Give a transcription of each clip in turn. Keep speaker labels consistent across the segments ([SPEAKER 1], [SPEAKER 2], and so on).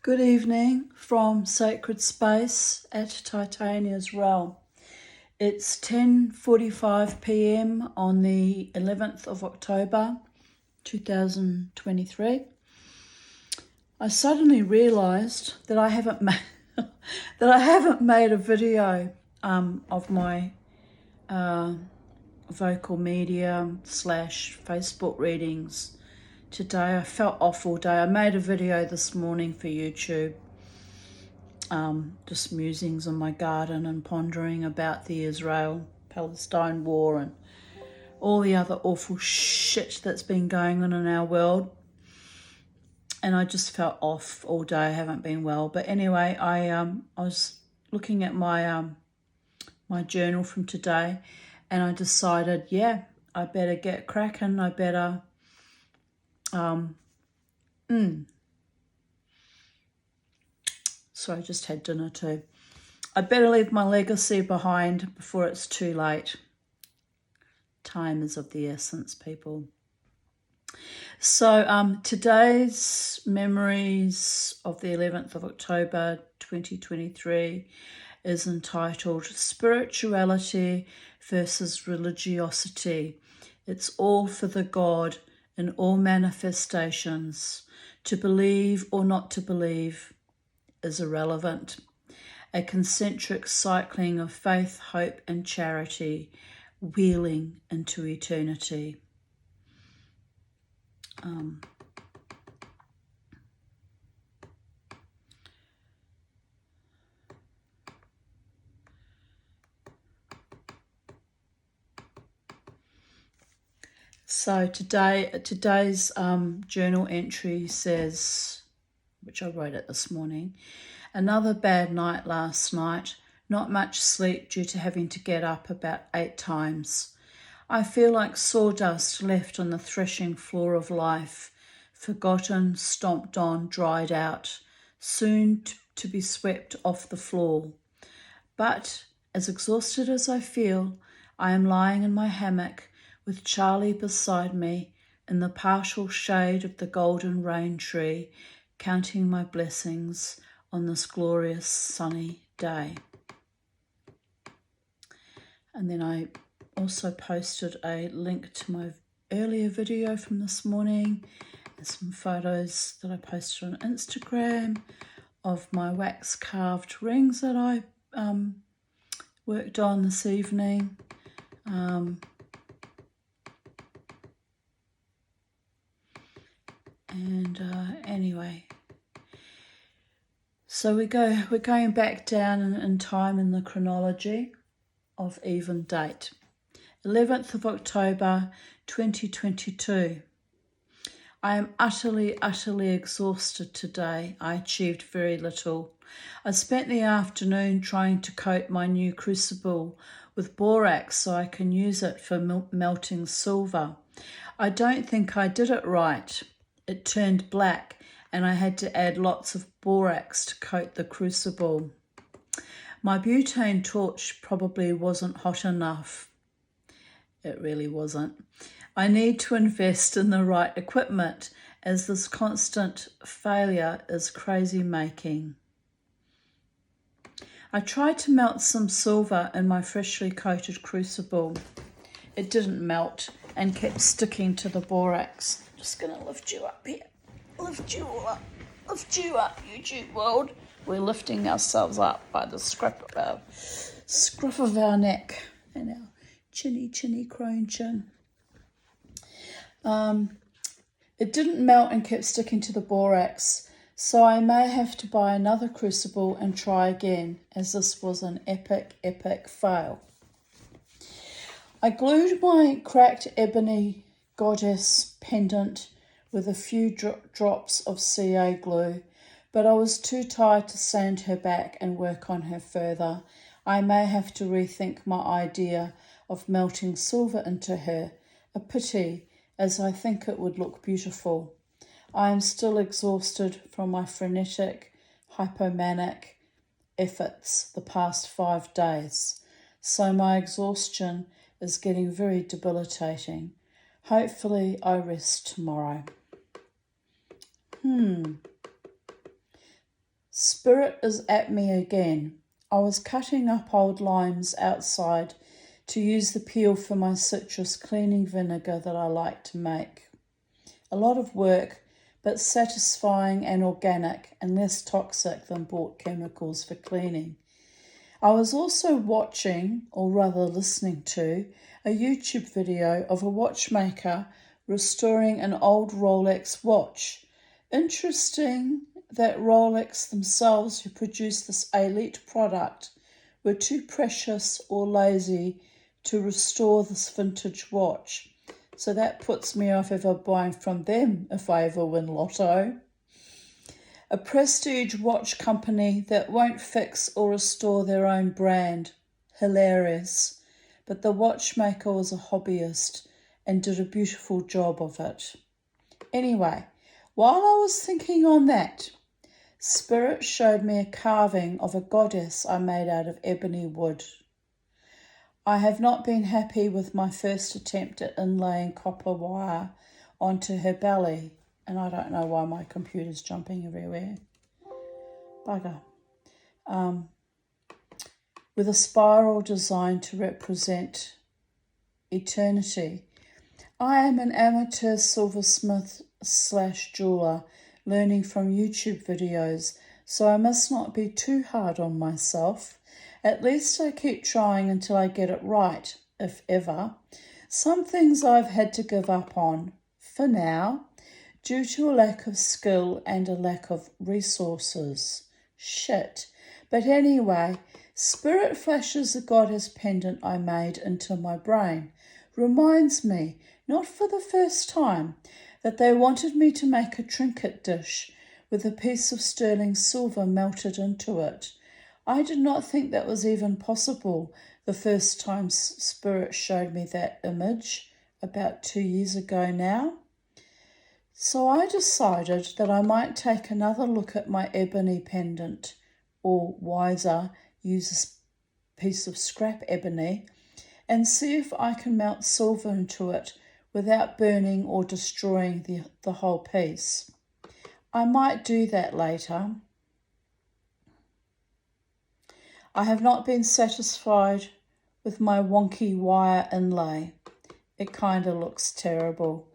[SPEAKER 1] Good evening from Sacred Space at Titania's Realm. It's 10:45 p.m. on the 11th of October 2023. I suddenly realised that I haven't made a video of my vocal medium / Facebook readings today. I felt off all day. I made a video this morning for YouTube, just musings in my garden and pondering about the Israel-Palestine war and all the other awful shit that's been going on in our world. And I just felt off all day. I haven't been well. But anyway, I was looking at my my journal from today, and I decided, yeah, I better get cracking. I better So I just had dinner too. I better leave my legacy behind before it's too late. Time is of the essence, people. So today's memories of the 11th of October 2023 is entitled Spirituality versus Religiosity. It's all for the God in all manifestations. To believe or not to believe is irrelevant. A concentric cycling of faith, hope and charity, wheeling into eternity. So today's journal entry says, which I wrote it this morning, another bad night last night, not much sleep due to having to get up about 8 times. I feel like sawdust left on the threshing floor of life, forgotten, stomped on, dried out, soon to be swept off the floor. But as exhausted as I feel, I am lying in my hammock with Charlie beside me in the partial shade of the golden rain tree, counting my blessings on this glorious sunny day. And then I also posted a link to my earlier video from this morning and some photos that I posted on Instagram of my wax carved rings that I worked on this evening. Anyway, so we're going back down in time in the chronology of even date. 11th of October 2022. I am utterly exhausted today. I achieved very little. I spent the afternoon trying to coat my new crucible with borax so I can use it for melting silver. I don't think I did it right. It turned black and I had to add lots of borax to coat the crucible. My butane torch probably wasn't hot enough. It really wasn't. I need to invest in the right equipment as this constant failure is crazy making. I tried to melt some silver in my freshly coated crucible. It didn't melt and kept sticking to the borax. Just going to lift you up here. Lift you all up. Lift you up, YouTube world. We're lifting ourselves up by the scruff of our neck and our chinny crone chin. It didn't melt and kept sticking to the borax, so I may have to buy another crucible and try again, as this was an epic fail. I glued my cracked ebony goddess pendant with a few drops of CA glue, but I was too tired to sand her back and work on her further. I may have to rethink my idea of melting silver into her. A pity, as I think it would look beautiful. I am still exhausted from my frenetic, hypomanic efforts the past 5 days, so my exhaustion is getting very debilitating. Hopefully I rest tomorrow. Spirit is at me again. I was cutting up old limes outside to use the peel for my citrus cleaning vinegar that I like to make. A lot of work, but satisfying and organic and less toxic than bought chemicals for cleaning. I was also watching, or rather listening to, a YouTube video of a watchmaker restoring an old Rolex watch. Interesting that Rolex themselves, who produced this elite product, were too precious or lazy to restore this vintage watch. So that puts me off ever buying from them if I ever win lotto. A prestige watch company that won't fix or restore their own brand. Hilarious. But the watchmaker was a hobbyist and did a beautiful job of it. Anyway, while I was thinking on that, Spirit showed me a carving of a goddess I made out of ebony wood. I have not been happy with my first attempt at inlaying copper wire onto her belly, and I don't know why my computer's jumping everywhere. Bugger. With a spiral designed to represent eternity. I am an amateur silversmith / jeweler learning from YouTube videos, so I must not be too hard on myself. At least I keep trying until I get it right, if ever. Some things I've had to give up on, for now, due to a lack of skill and a lack of resources. Shit. But anyway, Spirit flashes the goddess pendant I made into my brain. Reminds me, not for the first time, that they wanted me to make a trinket dish with a piece of sterling silver melted into it. I did not think that was even possible the first time Spirit showed me that image, about 2 years ago now. So I decided that I might take another look at my ebony pendant, or wiser, use a piece of scrap ebony, and see if I can melt silver into it without burning or destroying the whole piece. I might do that later. I have not been satisfied with my wonky wire inlay. It kind of looks terrible.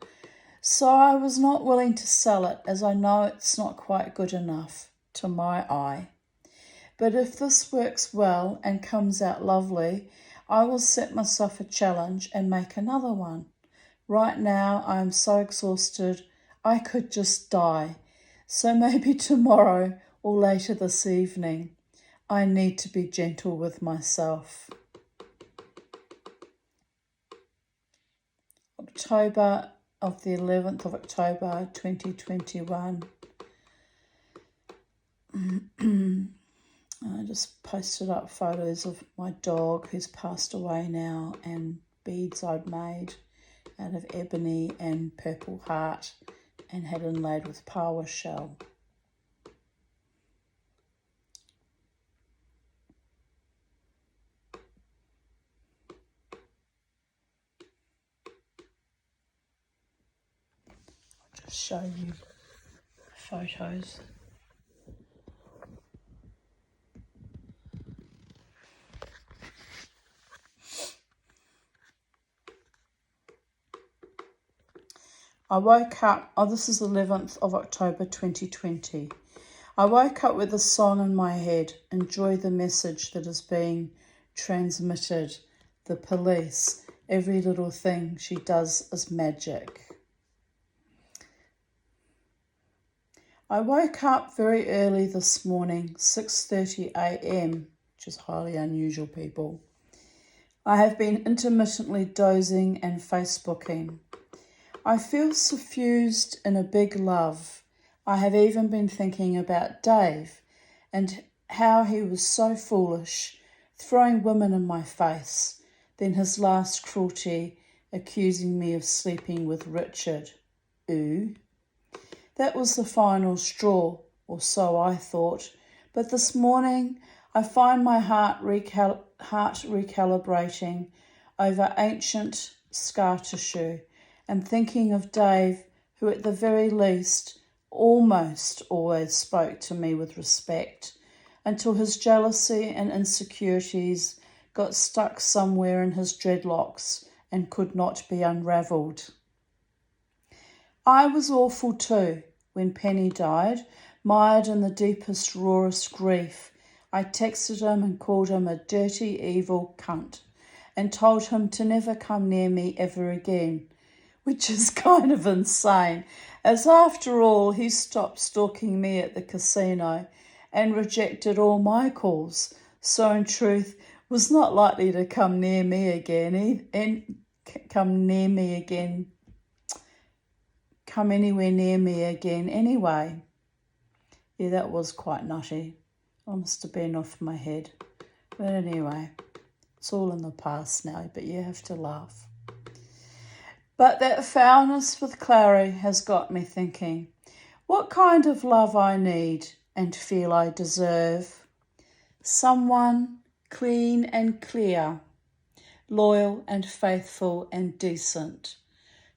[SPEAKER 1] So I was not willing to sell it, as I know it's not quite good enough to my eye. But if this works well and comes out lovely, I will set myself a challenge and make another one. Right now I am so exhausted I could just die. So maybe tomorrow or later this evening. I need to be gentle with myself. October of the 11th of October 2021. I just posted up photos of my dog who's passed away now and beads I'd made out of ebony and purple heart and had inlaid with paua shell. I'll just show you photos. I woke up, this is 11th of October 2020. I woke up with a song in my head, enjoy the message that is being transmitted. The police, every little thing she does is magic. I woke up very early this morning, 6:30 a.m, which is highly unusual, people. I have been intermittently dozing and Facebooking. I feel suffused in a big love. I have even been thinking about Dave and how he was so foolish, throwing women in my face, then his last cruelty, accusing me of sleeping with Richard. Ooh. That was the final straw, or so I thought. But this morning I find my heart recalibrating over ancient scar tissue and thinking of Dave, who at the very least almost always spoke to me with respect until his jealousy and insecurities got stuck somewhere in his dreadlocks and could not be unravelled. I was awful too when Penny died, mired in the deepest, rawest grief. I texted him and called him a dirty, evil cunt and told him to never come near me ever again, which is kind of insane, as after all he stopped stalking me at the casino and rejected all my calls, so in truth was not likely to come near me again come anywhere near me again anyway. Yeah, that was quite nutty. I must have been off my head. But anyway, it's all in the past now, but you have to laugh. But that foulness with Clary has got me thinking what kind of love I need and feel I deserve. Someone clean and clear, loyal and faithful and decent,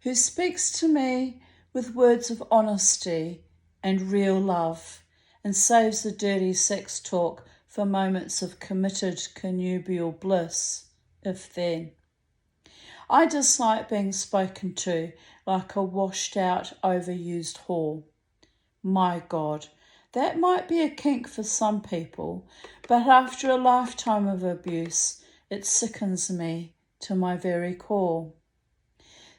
[SPEAKER 1] who speaks to me with words of honesty and real love and saves the dirty sex talk for moments of committed connubial bliss, if then. I dislike being spoken to like a washed out, overused whore. My God, that might be a kink for some people, but after a lifetime of abuse, it sickens me to my very core.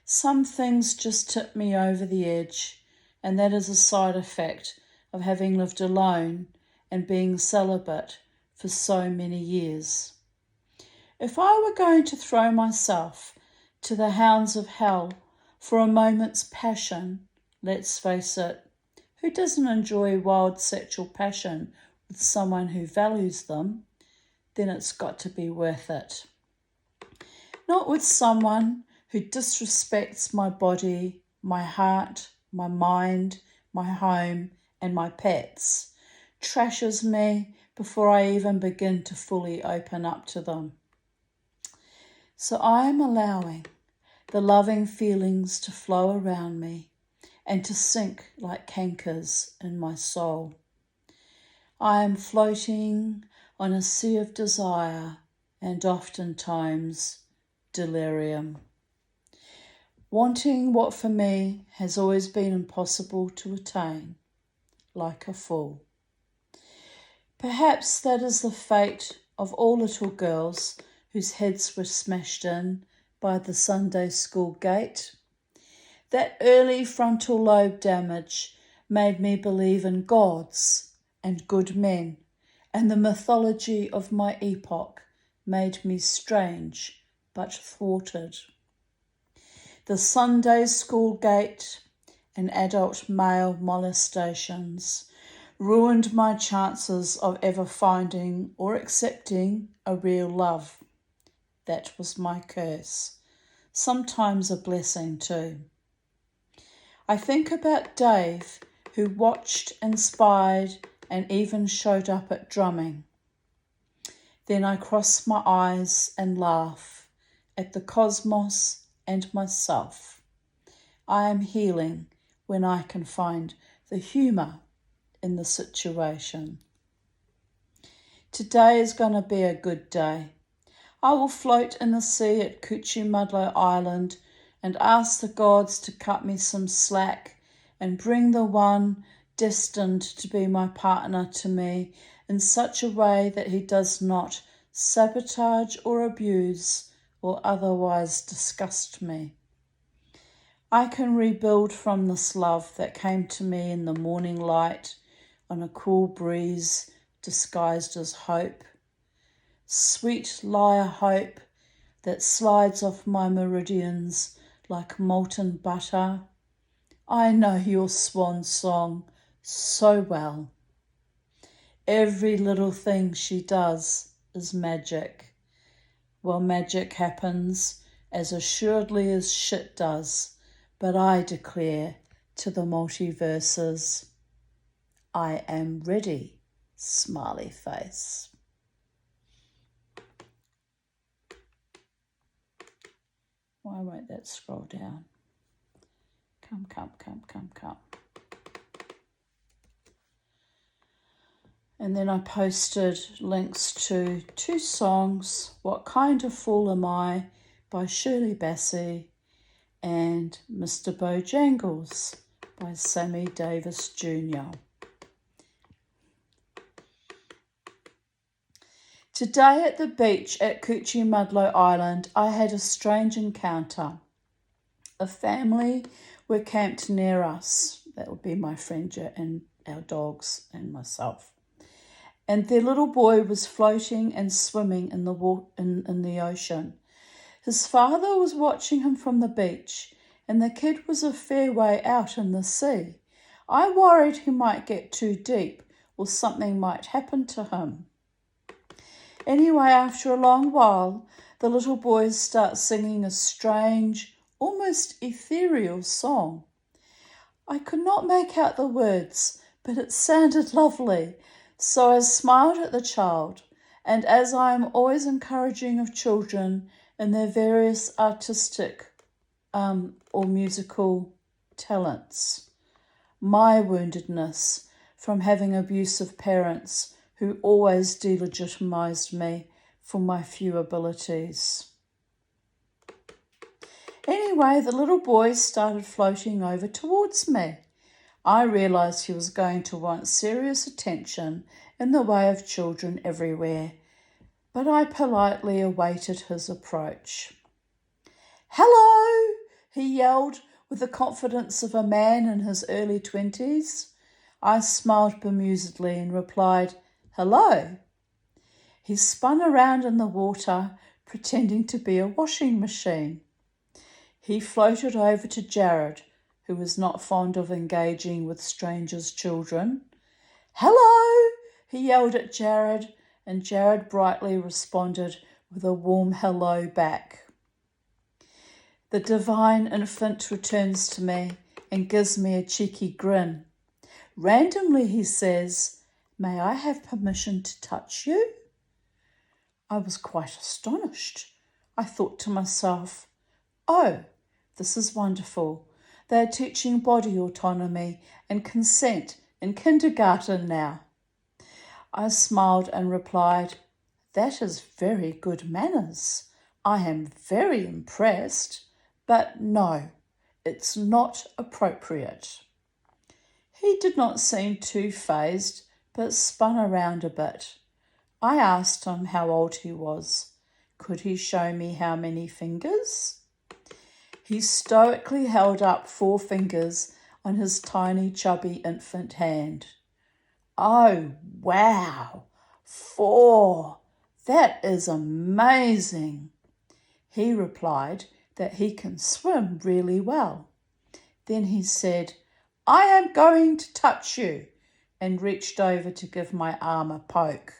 [SPEAKER 1] Some things just tip me over the edge, and that is a side effect of having lived alone and being celibate for so many years. If I were going to throw myself to the hounds of hell for a moment's passion, let's face it, who doesn't enjoy wild sexual passion with someone who values them? Then it's got to be worth it. Not with someone who disrespects my body, my heart, my mind, my home, and my pets, trashes me before I even begin to fully open up to them. So I am allowing the loving feelings to flow around me and to sink like cankers in my soul. I am floating on a sea of desire and oftentimes delirium, wanting what for me has always been impossible to attain, like a fool. Perhaps that is the fate of all little girls whose heads were smashed in by the Sunday school gate. That early frontal lobe damage made me believe in gods and good men, and the mythology of my epoch made me strange but thwarted. The Sunday school gate and adult male molestations ruined my chances of ever finding or accepting a real love. That was my curse, sometimes a blessing too. I think about Dave, who watched and spied and even showed up at drumming. Then I cross my eyes and laugh at the cosmos and myself. I am healing when I can find the humour in the situation. Today is going to be a good day. I will float in the sea at Cuchumudlo Island and ask the gods to cut me some slack and bring the one destined to be my partner to me in such a way that he does not sabotage or abuse or otherwise disgust me. I can rebuild from this love that came to me in the morning light on a cool breeze disguised as hope. Sweet liar hope that slides off my meridians like molten butter. I know your swan song so well. Every little thing she does is magic. Well, magic happens as assuredly as shit does, but I declare to the multiverses, I am ready, smiley face. Why won't that scroll down? Come. And then I posted links to 2 songs, What Kind of Fool Am I by Shirley Bassey and Mr. Bojangles by Sammy Davis Jr. Today at the beach at Cuchimudlo Island, I had a strange encounter. A family were camped near us. That would be my friend and our dogs and myself. And their little boy was floating and swimming in the ocean. His father was watching him from the beach, and the kid was a fair way out in the sea. I worried he might get too deep or something might happen to him. Anyway, after a long while, the little boys start singing a strange, almost ethereal song. I could not make out the words, but it sounded lovely, so I smiled at the child, and as I am always encouraging of children in their various artistic or musical talents, my woundedness from having abusive parents who always delegitimized me for my few abilities. Anyway, the little boy started floating over towards me. I realised he was going to want serious attention in the way of children everywhere, but I politely awaited his approach. "Hello!" he yelled with the confidence of a man in his early 20s. I smiled bemusedly and replied, "Hello." He spun around in the water, pretending to be a washing machine. He floated over to Jared, who was not fond of engaging with strangers' children. "Hello!" he yelled at Jared, and Jared brightly responded with a warm hello back. The divine infant returns to me and gives me a cheeky grin. Randomly he says, "May I have permission to touch you?" I was quite astonished. I thought to myself, "Oh, this is wonderful. They are teaching body autonomy and consent in kindergarten now." I smiled and replied, "That is very good manners. I am very impressed, but no, it's not appropriate." He did not seem too fazed, but spun around a bit. I asked him how old he was. Could he show me how many fingers? He stoically held up 4 fingers on his tiny, chubby infant hand. "Oh, wow, 4! That is amazing." He replied that he can swim really well. Then he said, "I am going to touch you," and reached over to give my arm a poke.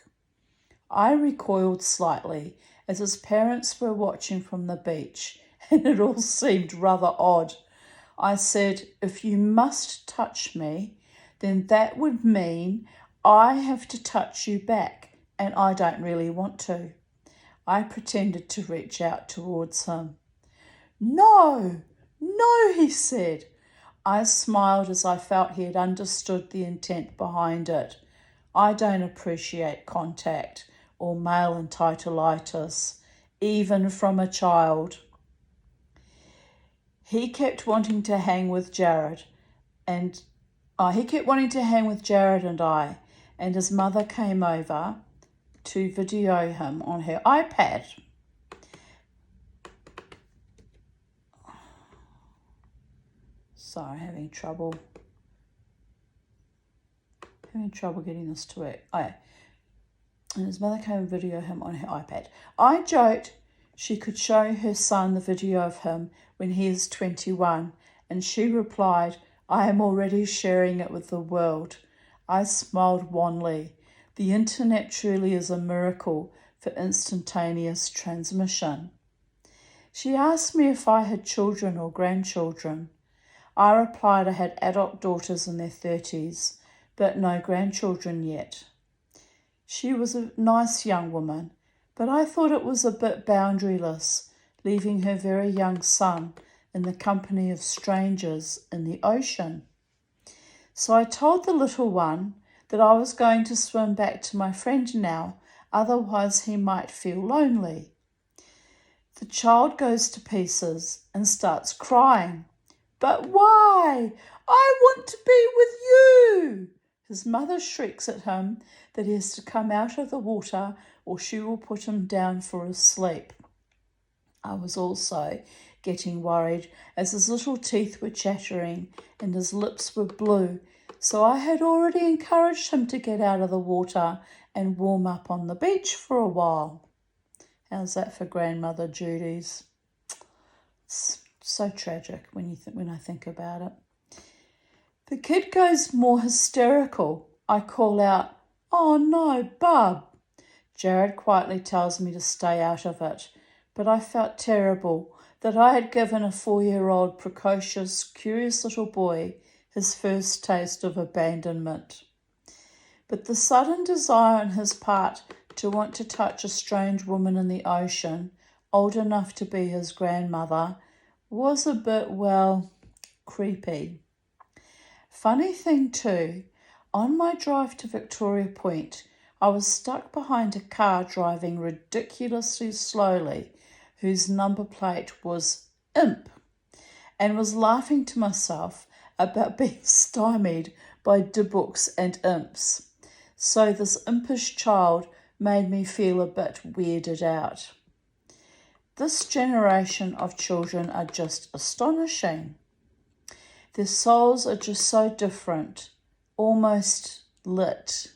[SPEAKER 1] I recoiled slightly as his parents were watching from the beach, and it all seemed rather odd. I said, "If you must touch me, then that would mean I have to touch you back, and I don't really want to." I pretended to reach out towards him. "No, no," he said. I smiled as I felt he had understood the intent behind it. I don't appreciate contact or male entitleitis, even from a child. He kept wanting to hang with Jared, and I, and his mother came over to video him on her iPad. Sorry, having trouble getting this to work. Oh, yeah. And his mother came and video him on her iPad. I joked she could show her son the video of him when he is 21, and she replied, "I am already sharing it with the world." I smiled wanly. The internet truly is a miracle for instantaneous transmission. She asked me if I had children or grandchildren. I replied I had adult daughters in their 30s, but no grandchildren yet. She was a nice young woman, but I thought it was a bit boundaryless, leaving her very young son in the company of strangers in the ocean. So I told the little one that I was going to swim back to my friend now, otherwise he might feel lonely. The child goes to pieces and starts crying. But why? I want to be with you. His mother shrieks at him that he has to come out of the water or she will put him down for a sleep. I was also getting worried as his little teeth were chattering and his lips were blue, so I had already encouraged him to get out of the water and warm up on the beach for a while. How's that for Grandmother Judy's? It's so tragic when I think about it. The kid goes more hysterical. I call out, "Oh no, Bub." Jared quietly tells me to stay out of it, but I felt terrible that I had given a 4-year-old precocious, curious little boy his first taste of abandonment. But the sudden desire on his part to want to touch a strange woman in the ocean, old enough to be his grandmother, was a bit, well, creepy. Funny thing too, on my drive to Victoria Point, I was stuck behind a car driving ridiculously slowly, whose number plate was Imp, and was laughing to myself about being stymied by dibooks and imps. So this impish child made me feel a bit weirded out. This generation of children are just astonishing. Their souls are just so different, almost lit.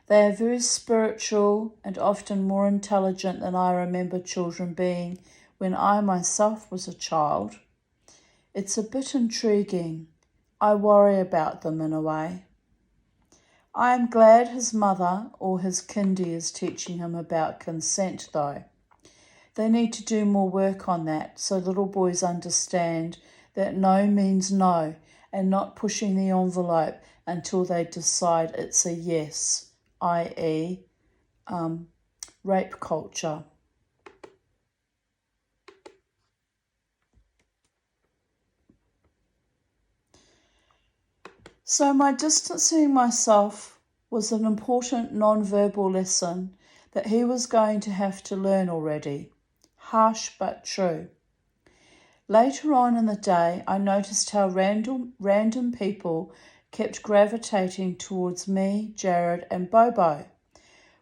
[SPEAKER 1] They are very spiritual and often more intelligent than I remember children being when I myself was a child. It's a bit intriguing. I worry about them in a way. I am glad his mother or his kindy is teaching him about consent though. They need to do more work on that so little boys understand that no means no and not pushing the envelope until they decide it's a yes, i.e., rape culture. So my distancing myself was an important non-verbal lesson that he was going to have to learn already. Harsh but true. Later on in the day, I noticed how random people kept gravitating towards me, Jared and Bobo,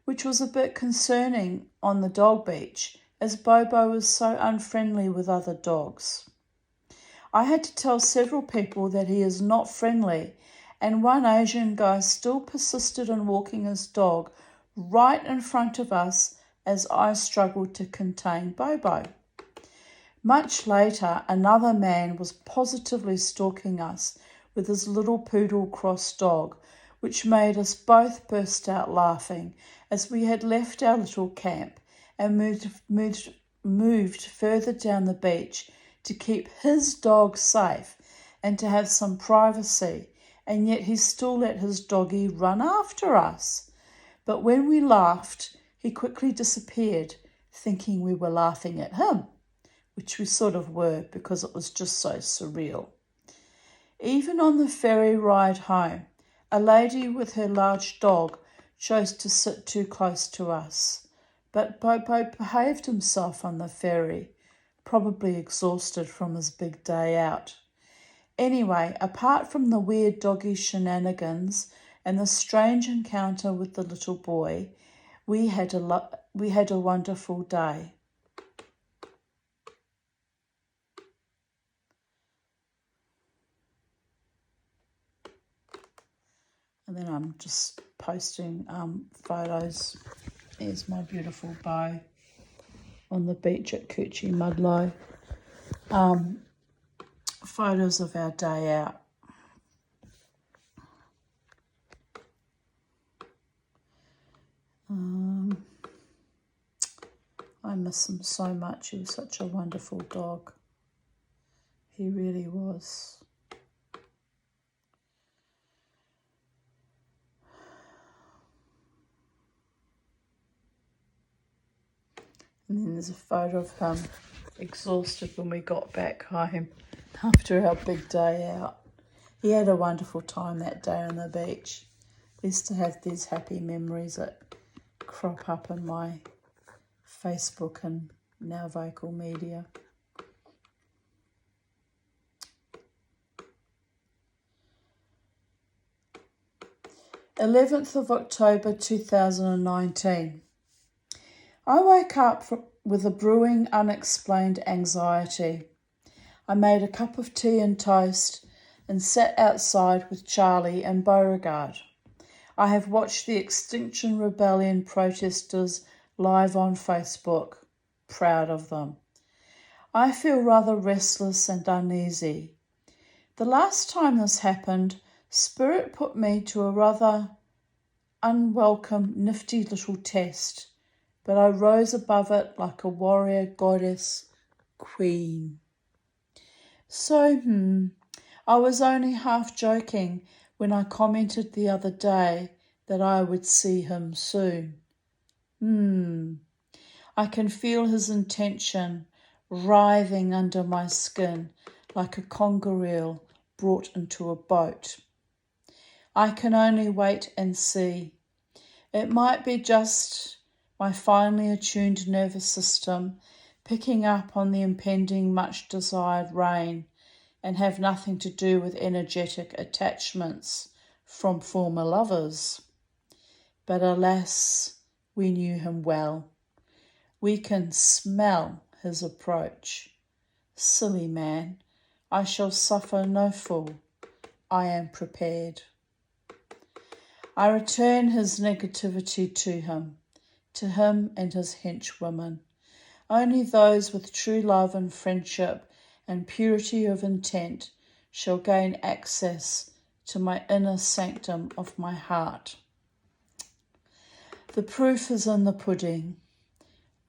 [SPEAKER 1] which was a bit concerning on the dog beach as Bobo was so unfriendly with other dogs. I had to tell several people that he is not friendly, and one Asian guy still persisted in walking his dog right in front of us as I struggled to contain Bobo. Much later, another man was positively stalking us with his little poodle cross dog, which made us both burst out laughing as we had left our little camp and moved further down the beach to keep his dog safe and to have some privacy, and yet he still let his doggy run after us. But when we laughed, he quickly disappeared, thinking we were laughing at him, which we sort of were because it was just so surreal. Even on the ferry ride home, a lady with her large dog chose to sit too close to us, but Bobo behaved himself on the ferry, probably exhausted from his big day out. Anyway, apart from the weird doggy shenanigans and the strange encounter with the little boy, we had a wonderful day. And then I'm just posting photos. There's my beautiful bow on the beach at Coochie Mudlow. Photos of our day out. I miss him so much. He was such a wonderful dog. He really was. And then there's a photo of him exhausted when we got back home after our big day out. He had a wonderful time that day on the beach. Used to have these happy memories that crop up in my Facebook and now vocal media. October 11th, 2019. I woke up with a brewing unexplained anxiety. I made a cup of tea and toast and sat outside with Charlie and Beauregard. I have watched the Extinction Rebellion protesters live on Facebook. Proud of them. I feel rather restless and uneasy. The last time this happened, Spirit put me to a rather unwelcome, nifty little test, but I rose above it like a warrior goddess queen. So, I was only half joking when I commented the other day that I would see him soon. I can feel his intention writhing under my skin like a conger eel brought into a boat. I can only wait and see. It might be just my finely attuned nervous system picking up on the impending much desired rain and have nothing to do with energetic attachments from former lovers. But alas, we knew him well. We can smell his approach. Silly man, I shall suffer no fool. I am prepared. I return his negativity to him and his henchwomen. Only those with true love and friendship and purity of intent shall gain access to my inner sanctum of my heart. The proof is in the pudding.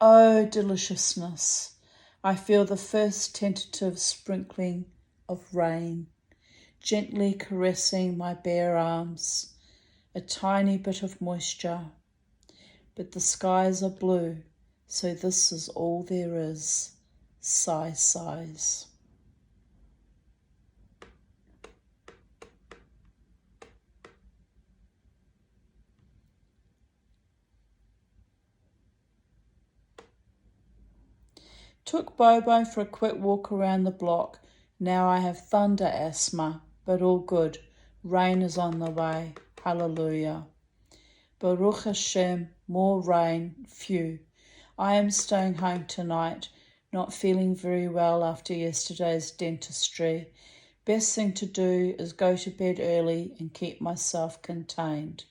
[SPEAKER 1] Oh, deliciousness! I feel the first tentative sprinkling of rain, gently caressing my bare arms, a tiny bit of moisture. But the skies are blue, so this is all there is. Sigh, sighs. Took Bobo for a quick walk around the block. Now I have thunder asthma, but all good. Rain is on the way. Hallelujah. Baruch Hashem, more rain, phew. I am staying home tonight, not feeling very well after yesterday's dentistry. Best thing to do is go to bed early and keep myself contained.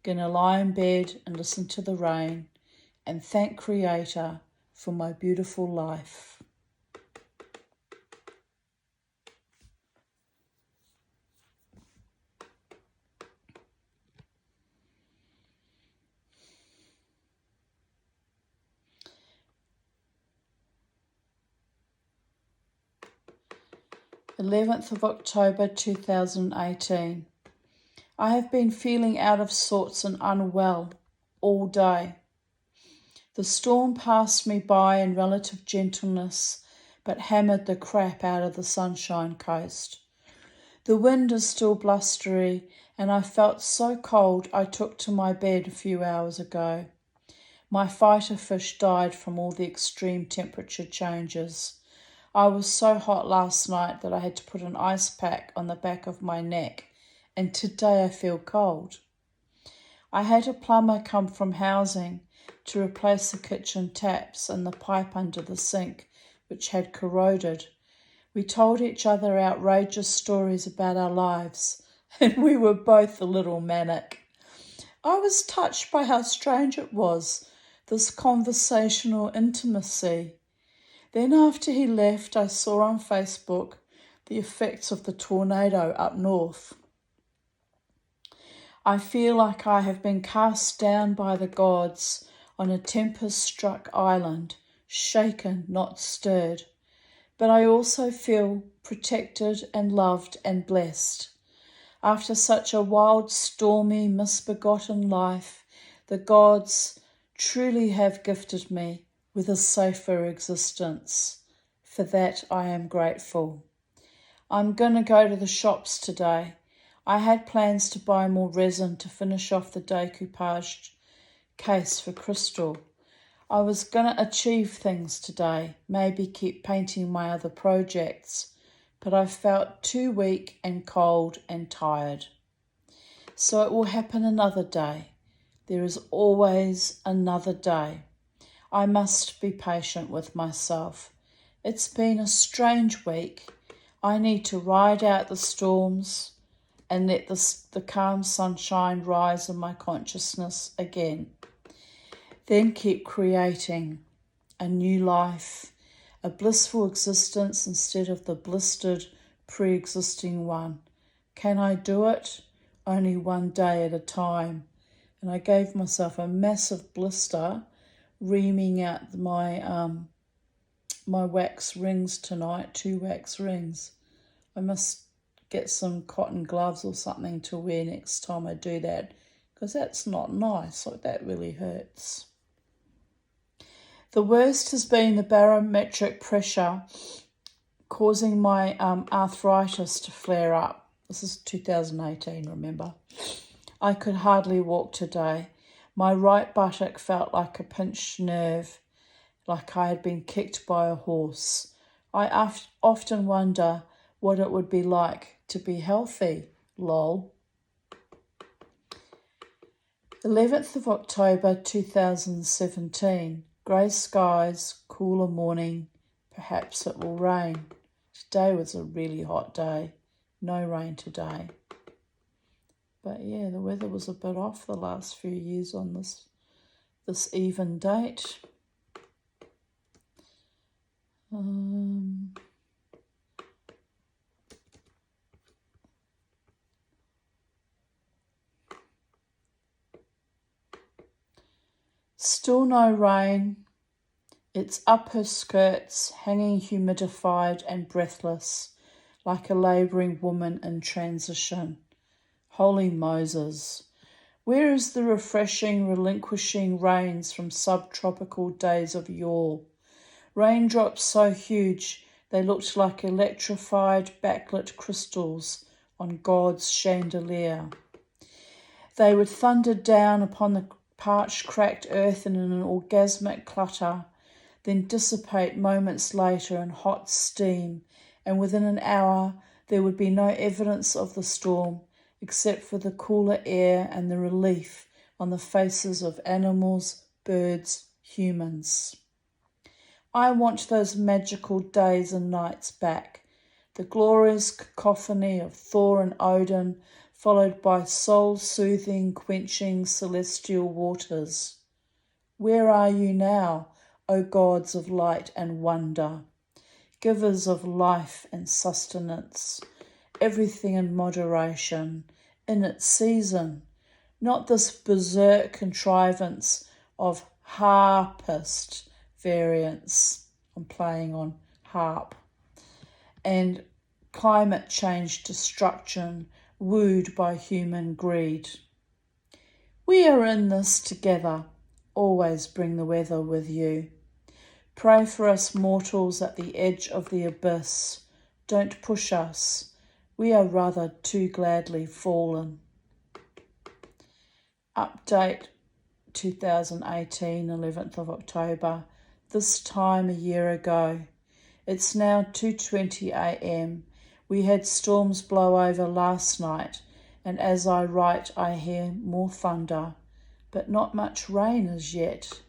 [SPEAKER 1] Gonna lie in bed and listen to the rain and thank Creator for my beautiful life. October 11th, 2018. I have been feeling out of sorts and unwell all day. The storm passed me by in relative gentleness, but hammered the crap out of the Sunshine Coast. The wind is still blustery, and I felt so cold I took to my bed a few hours ago. My fighter fish died from all the extreme temperature changes. I was so hot last night that I had to put an ice pack on the back of my neck, and today I feel cold. I had a plumber come from housing to replace the kitchen taps and the pipe under the sink, which had corroded. We told each other outrageous stories about our lives, and we were both a little manic. I was touched by how strange it was, this conversational intimacy. Then after he left, I saw on Facebook the effects of the tornado up north. I feel like I have been cast down by the gods on a tempest-struck island, shaken, not stirred. But I also feel protected and loved and blessed. After such a wild, stormy, misbegotten life, the gods truly have gifted me with a safer existence. For that I am grateful. I'm going to go to the shops today. I had plans to buy more resin to finish off the decoupage case for Crystal. I was going to achieve things today, maybe keep painting my other projects, but I felt too weak and cold and tired. So it will happen another day. There is always another day. I must be patient with myself. It's been a strange week. I need to ride out the storms and let the calm sunshine rise in my consciousness again. Then keep creating a new life, a blissful existence instead of the blistered, pre-existing one. Can I do it? Only one day at a time. And I gave myself a massive blister, reaming out my wax rings tonight, 2 wax rings. I must get some cotton gloves or something to wear next time I do that, because that's not nice. Like, that really hurts. The worst has been the barometric pressure causing my arthritis to flare up. This is 2018, remember. I could hardly walk today. My right buttock felt like a pinched nerve, like I had been kicked by a horse. I often wonder what it would be like to be healthy. Lol. 11th of October 2017. Grey skies, cooler morning, perhaps it will rain. Today was a really hot day. No rain today. But yeah, the weather was a bit off the last few years on this even date. Still no rain. It's up her skirts, hanging humidified and breathless, like a labouring woman in transition. Holy Moses! Where is the refreshing, relinquishing rains from subtropical days of yore? Raindrops so huge they looked like electrified backlit crystals on God's chandelier. They would thunder down upon the parched, cracked earth in an orgasmic clutter, then dissipate moments later in hot steam, and within an hour there would be no evidence of the storm except for the cooler air and the relief on the faces of animals, birds, humans. I want those magical days and nights back, the glorious cacophony of Thor and Odin, followed by soul-soothing, quenching celestial waters. Where are you now, O gods of light and wonder, givers of life and sustenance, everything in moderation, in its season, not this berserk contrivance of harpist variants. I'm playing on harp. And climate change destruction wooed by human greed. We are in this together. Always bring the weather with you. Pray for us mortals at the edge of the abyss. Don't push us. We are rather too gladly fallen. Update 2018, 11th of October. This time a year ago. It's now 2:20 a.m. We had storms blow over last night, and as I write I hear more thunder, but not much rain as yet.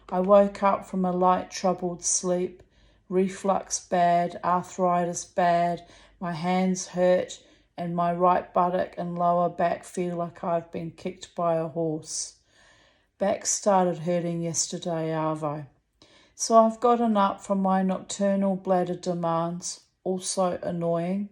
[SPEAKER 1] I woke up from a light troubled sleep, reflux bad, arthritis bad, my hands hurt, and my right buttock and lower back feel like I've been kicked by a horse. Back started hurting yesterday, arvo. So I've gotten up from my nocturnal bladder demands, also annoying,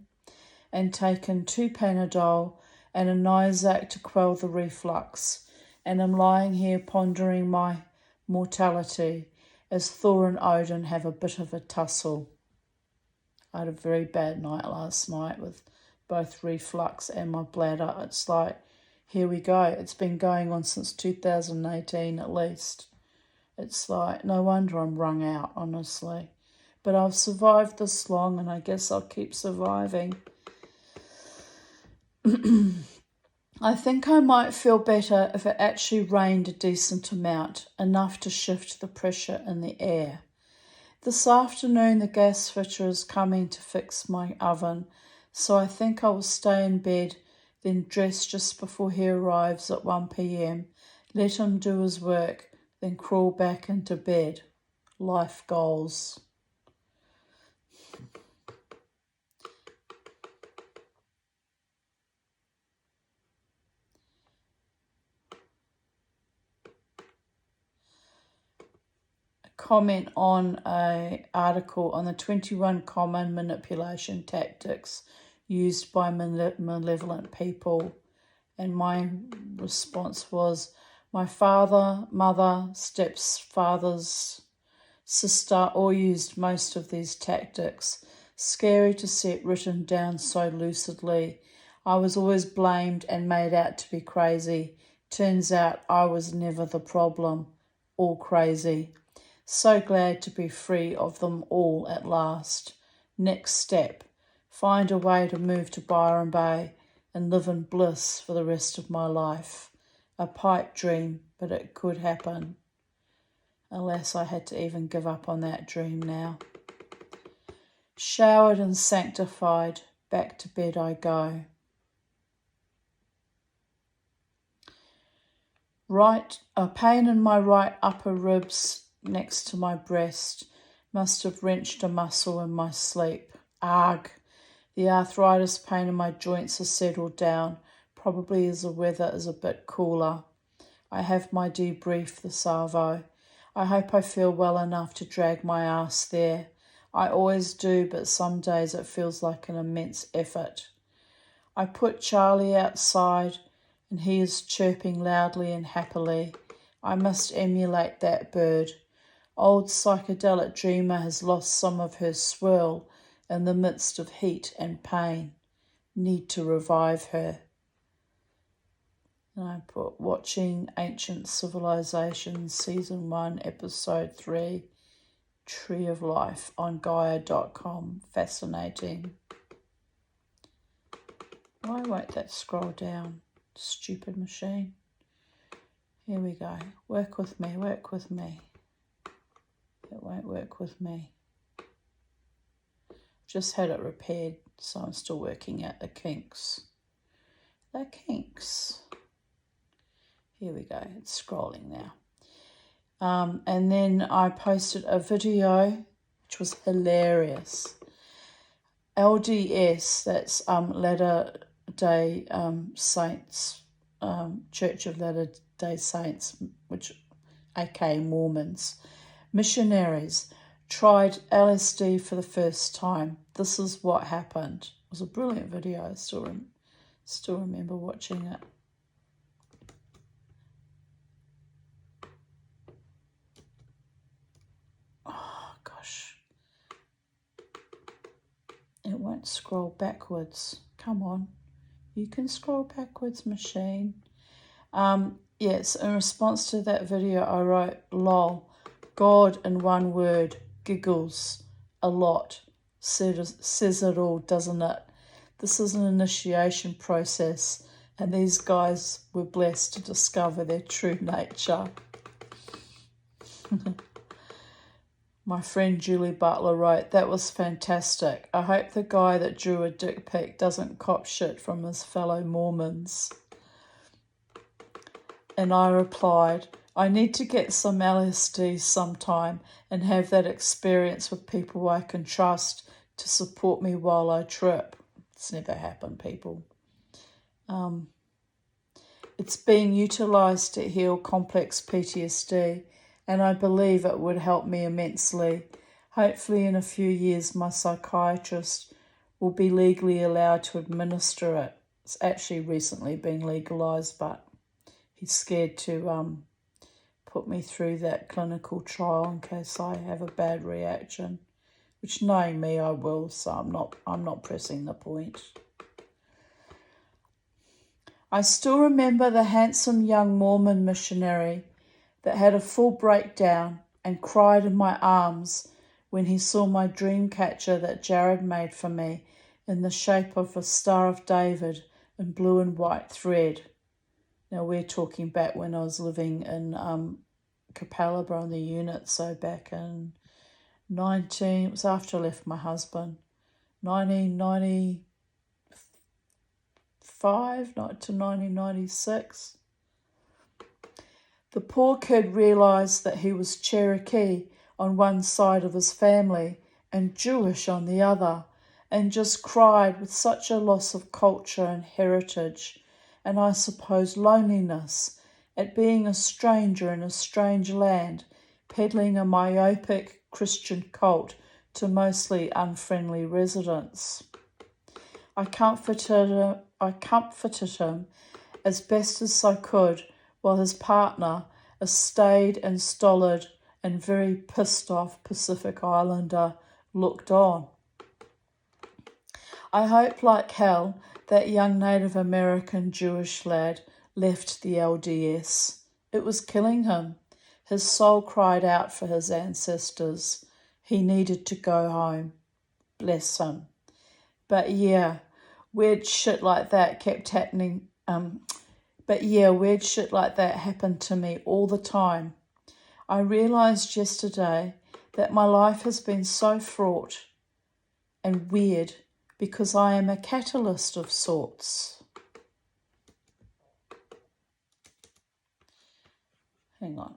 [SPEAKER 1] and taken 2 Panadol and a Nyzac to quell the reflux, and am lying here pondering my mortality as Thor and Odin have a bit of a tussle. I had a very bad night last night with both reflux and my bladder. It's like, here we go. It's been going on since 2018 at least. It's like, no wonder I'm wrung out, honestly. But I've survived this long, and I guess I'll keep surviving. I think I might feel better if it actually rained a decent amount, enough to shift the pressure in the air. This afternoon the gas fitter is coming to fix my oven, so I think I will stay in bed, then dress just before he arrives at 1 p.m, let him do his work, then crawl back into bed. Life goals. Comment on an article on the 21 common manipulation tactics used by malevolent people, and my response was, my father, mother, stepfather's sister all used most of these tactics. Scary to see it written down so lucidly. I was always blamed and made out to be crazy. Turns out I was never the problem. All crazy. So glad to be free of them all at last. Next step, find a way to move to Byron Bay and live in bliss for the rest of my life. A pipe dream, but it could happen. Alas, I had to even give up on that dream now. Showered and sanctified, back to bed I go. A pain in my right upper ribs next to my breast. Must have wrenched a muscle in my sleep. Arg. The arthritis pain in my joints has settled down, probably as the weather is a bit cooler. I have my debrief this arvo. I hope I feel well enough to drag my ass there. I always do, but some days it feels like an immense effort. I put Charlie outside and he is chirping loudly and happily. I must emulate that bird. Old psychedelic dreamer has lost some of her swirl in the midst of heat and pain. Need to revive her. And I put watching Ancient Civilizations Season 1, Episode 3, Tree of Life on Gaia.com. Fascinating. Why won't that scroll down? Stupid machine. Here we go. Work with me, work with me. It won't work with me. Just had it repaired, so I'm still working out the kinks. The kinks. Here we go. It's scrolling now. And then I posted a video which was hilarious. LDS, that's Latter-day Saints, Church of Latter-day Saints, which aka Mormons. Missionaries tried LSD for the first time. This is what happened. It was a brilliant video. I still remember watching it. Oh, gosh. It won't scroll backwards. Come on. You can scroll backwards, machine. Yes, in response to that video, I wrote, lol. God in one word, giggles a lot, says it all, doesn't it? This is an initiation process, and these guys were blessed to discover their true nature. My friend Julie Butler wrote, that was fantastic. I hope the guy that drew a dick pic doesn't cop shit from his fellow Mormons. And I replied, I need to get some LSD sometime and have that experience with people I can trust to support me while I trip. It's never happened, people. It's being utilised to heal complex PTSD, and I believe it would help me immensely. Hopefully in a few years my psychiatrist will be legally allowed to administer it. It's actually recently been legalised, but he's scared to put me through that clinical trial in case I have a bad reaction, which knowing me I will, so I'm not pressing the point. I still remember the handsome young Mormon missionary that had a full breakdown and cried in my arms when he saw my dream catcher that Jared made for me in the shape of a Star of David in blue and white thread. Now we're talking back when I was living in Capalaba on the unit, so back in it was after I left my husband, 1995 not to 1996. The poor kid realised that he was Cherokee on one side of his family and Jewish on the other, and just cried with such a loss of culture and heritage, and I suppose loneliness, at being a stranger in a strange land, peddling a myopic Christian cult to mostly unfriendly residents. I comforted him as best as I could, while his partner, a staid and stolid and very pissed off Pacific Islander, looked on. I hope like hell that young Native American Jewish lad left the LDS. It was killing him. His soul cried out for his ancestors. He needed to go home. Bless him. But yeah, weird shit like that kept happening. Weird shit like that happened to me all the time. I realised yesterday that my life has been so fraught and weird because I am a catalyst of sorts. Hang on.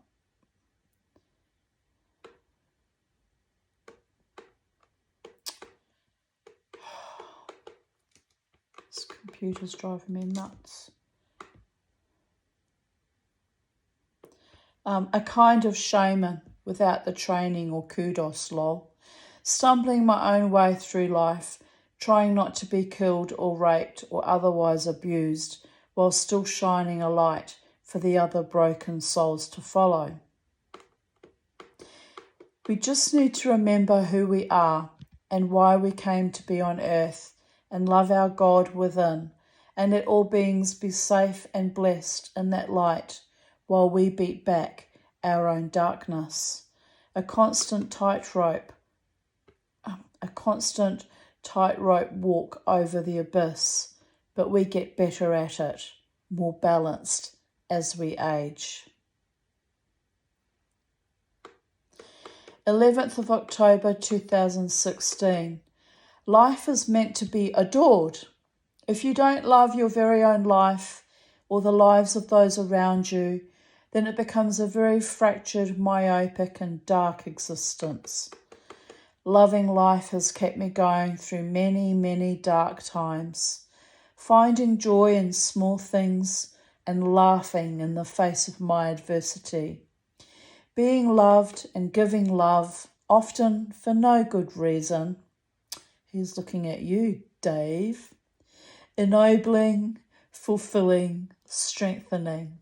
[SPEAKER 1] This computer's driving me nuts. A kind of shaman without the training or kudos, lol. Stumbling my own way through life, trying not to be killed or raped or otherwise abused, while still shining a light for the other broken souls to follow. We just need to remember who we are and why we came to be on earth, and love our God within, and let all beings be safe and blessed in that light, while we beat back our own darkness. A constant tightrope walk over the abyss, but we get better at it, more balanced as we age. 11th of October 2016. Life is meant to be adored. If you don't love your very own life or the lives of those around you, then it becomes a very fractured, myopic and dark existence. Loving life has kept me going through many, many dark times, finding joy in small things and laughing in the face of my adversity. Being loved and giving love, often for no good reason. He's looking at you, Dave. Ennobling, fulfilling, strengthening.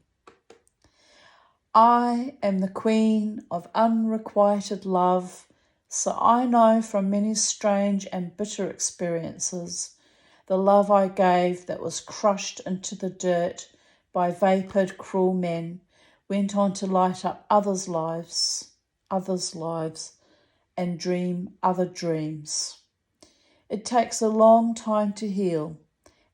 [SPEAKER 1] I am the queen of unrequited love, so I know from many strange and bitter experiences the love I gave that was crushed into the dirt by vapoured, cruel men went on to light up others' lives, and dream other dreams. It takes a long time to heal,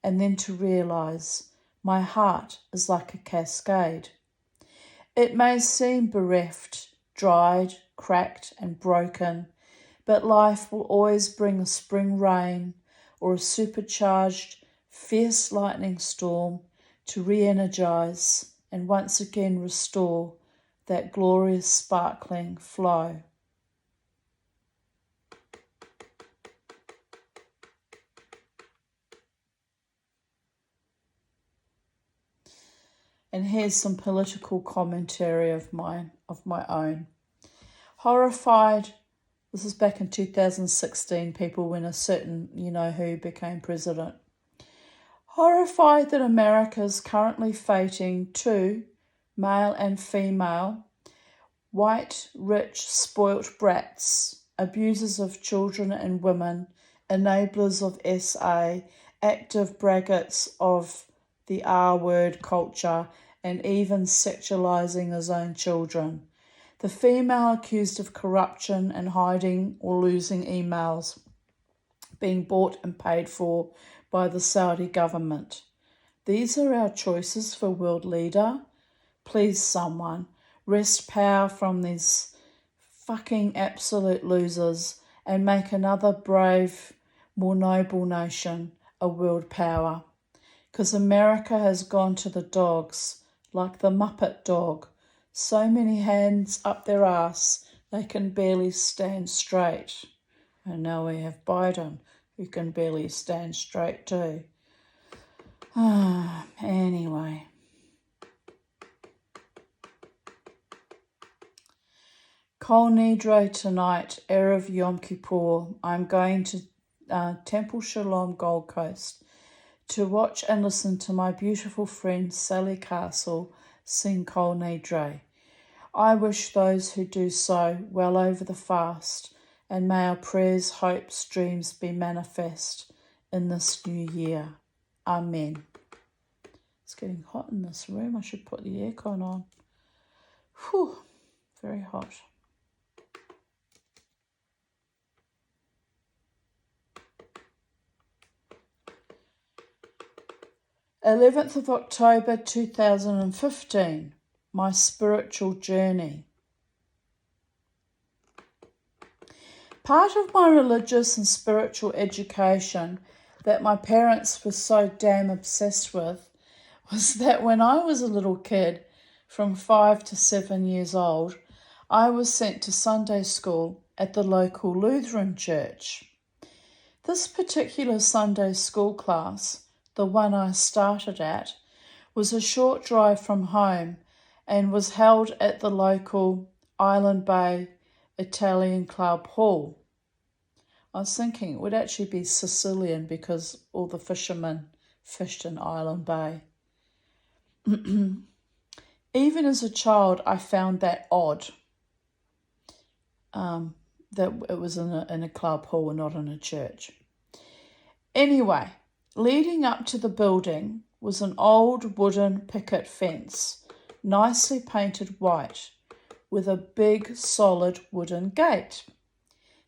[SPEAKER 1] and then to realise my heart is like a cascade. It may seem bereft, dried, cracked and broken, but life will always bring a spring rain or a supercharged, fierce lightning storm to re-energise and once again restore that glorious sparkling flow. And here's some political commentary of my own. Horrified, this is back in 2016, people when a certain you-know-who became president. Horrified that America is currently fating two, male and female, white, rich, spoilt brats, abusers of children and women, enablers of SA, active braggarts of the R-word culture, and even sexualising his own children. The female accused of corruption and hiding or losing emails, being bought and paid for by the Saudi government. These are our choices for world leader. Please, someone, wrest power from these fucking absolute losers and make another brave, more noble nation a world power. Because America has gone to the dogs, like the Muppet dog. So many hands up their ass, they can barely stand straight. And now we have Biden, who can barely stand straight too. Anyway. Kol Nidre tonight, Erev Yom Kippur. I'm going to Temple Shalom, Gold Coast, to watch and listen to my beautiful friend Sally Castle sing Kol Nidre. I wish those who do so well over the fast, and may our prayers, hopes, dreams be manifest in this new year. Amen. It's getting hot in this room. I should put the aircon on. Whew, very hot. 11th of October 2015, my spiritual journey. Part of my religious and spiritual education that my parents were so damn obsessed with was that when I was a little kid, from 5 to 7 years old, I was sent to Sunday school at the local Lutheran church. This particular Sunday school class, the one I started at, was a short drive from home and was held at the local Island Bay Italian Club Hall. I was thinking it would actually be Sicilian because all the fishermen fished in Island Bay. Even as a child, I found that odd, that it was in a club hall and not in a church. Anyway, leading up to the building was an old wooden picket fence, nicely painted white, with a big solid wooden gate.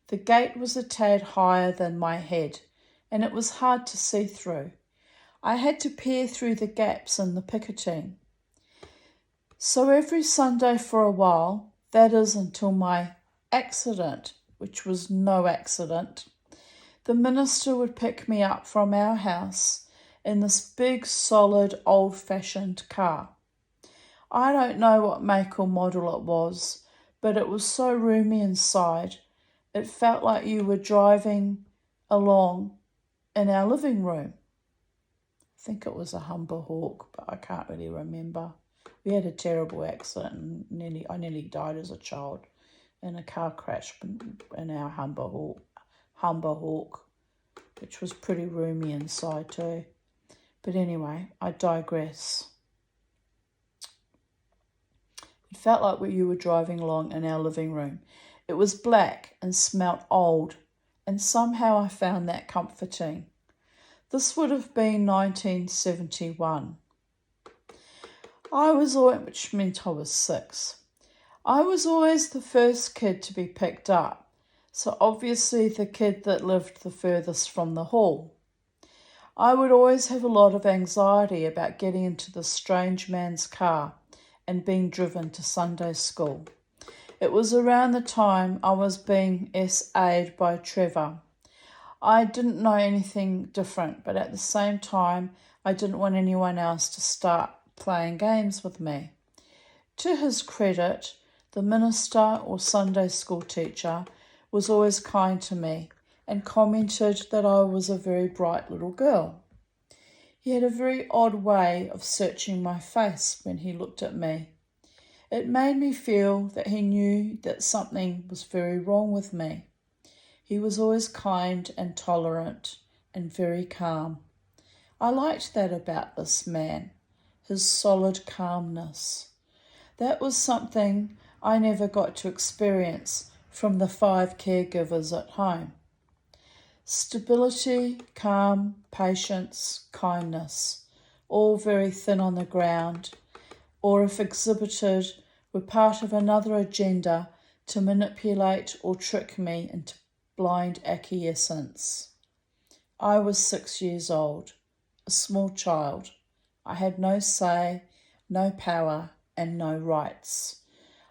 [SPEAKER 1] The gate was a tad higher than my head, and it was hard to see through. I had to peer through the gaps in the picketing. So every Sunday for a while, that is until my accident, which was no accident, the minister would pick me up from our house in this big, solid, old-fashioned car. I don't know what make or model it was, but it was so roomy inside, it felt like you were driving along in our living room. I think it was a Humber Hawk, but I can't really remember. We had a terrible accident and I nearly died as a child in a car crash in our Humber Hawk, which was pretty roomy inside too. But anyway, I digress. It felt like you were driving along in our living room. It was black and smelt old, and somehow I found that comforting. This would have been 1971. Which meant I was 6. I was always the first kid to be picked up, so obviously the kid that lived the furthest from the hall. I would always have a lot of anxiety about getting into the strange man's car and being driven to Sunday school. It was around the time I was being SA'd by Trevor. I didn't know anything different, but at the same time, I didn't want anyone else to start playing games with me. To his credit, the minister or Sunday school teacher was always kind to me and commented that I was a very bright little girl. He had a very odd way of searching my face when he looked at me. It made me feel that he knew that something was very wrong with me. He was always kind and tolerant and very calm. I liked that about this man, his solid calmness. That was something I never got to experience from the 5 caregivers at home. Stability, calm, patience, kindness, all very thin on the ground, or if exhibited, were part of another agenda to manipulate or trick me into blind acquiescence. I was 6 years old, a small child, I had no say, no power, and no rights.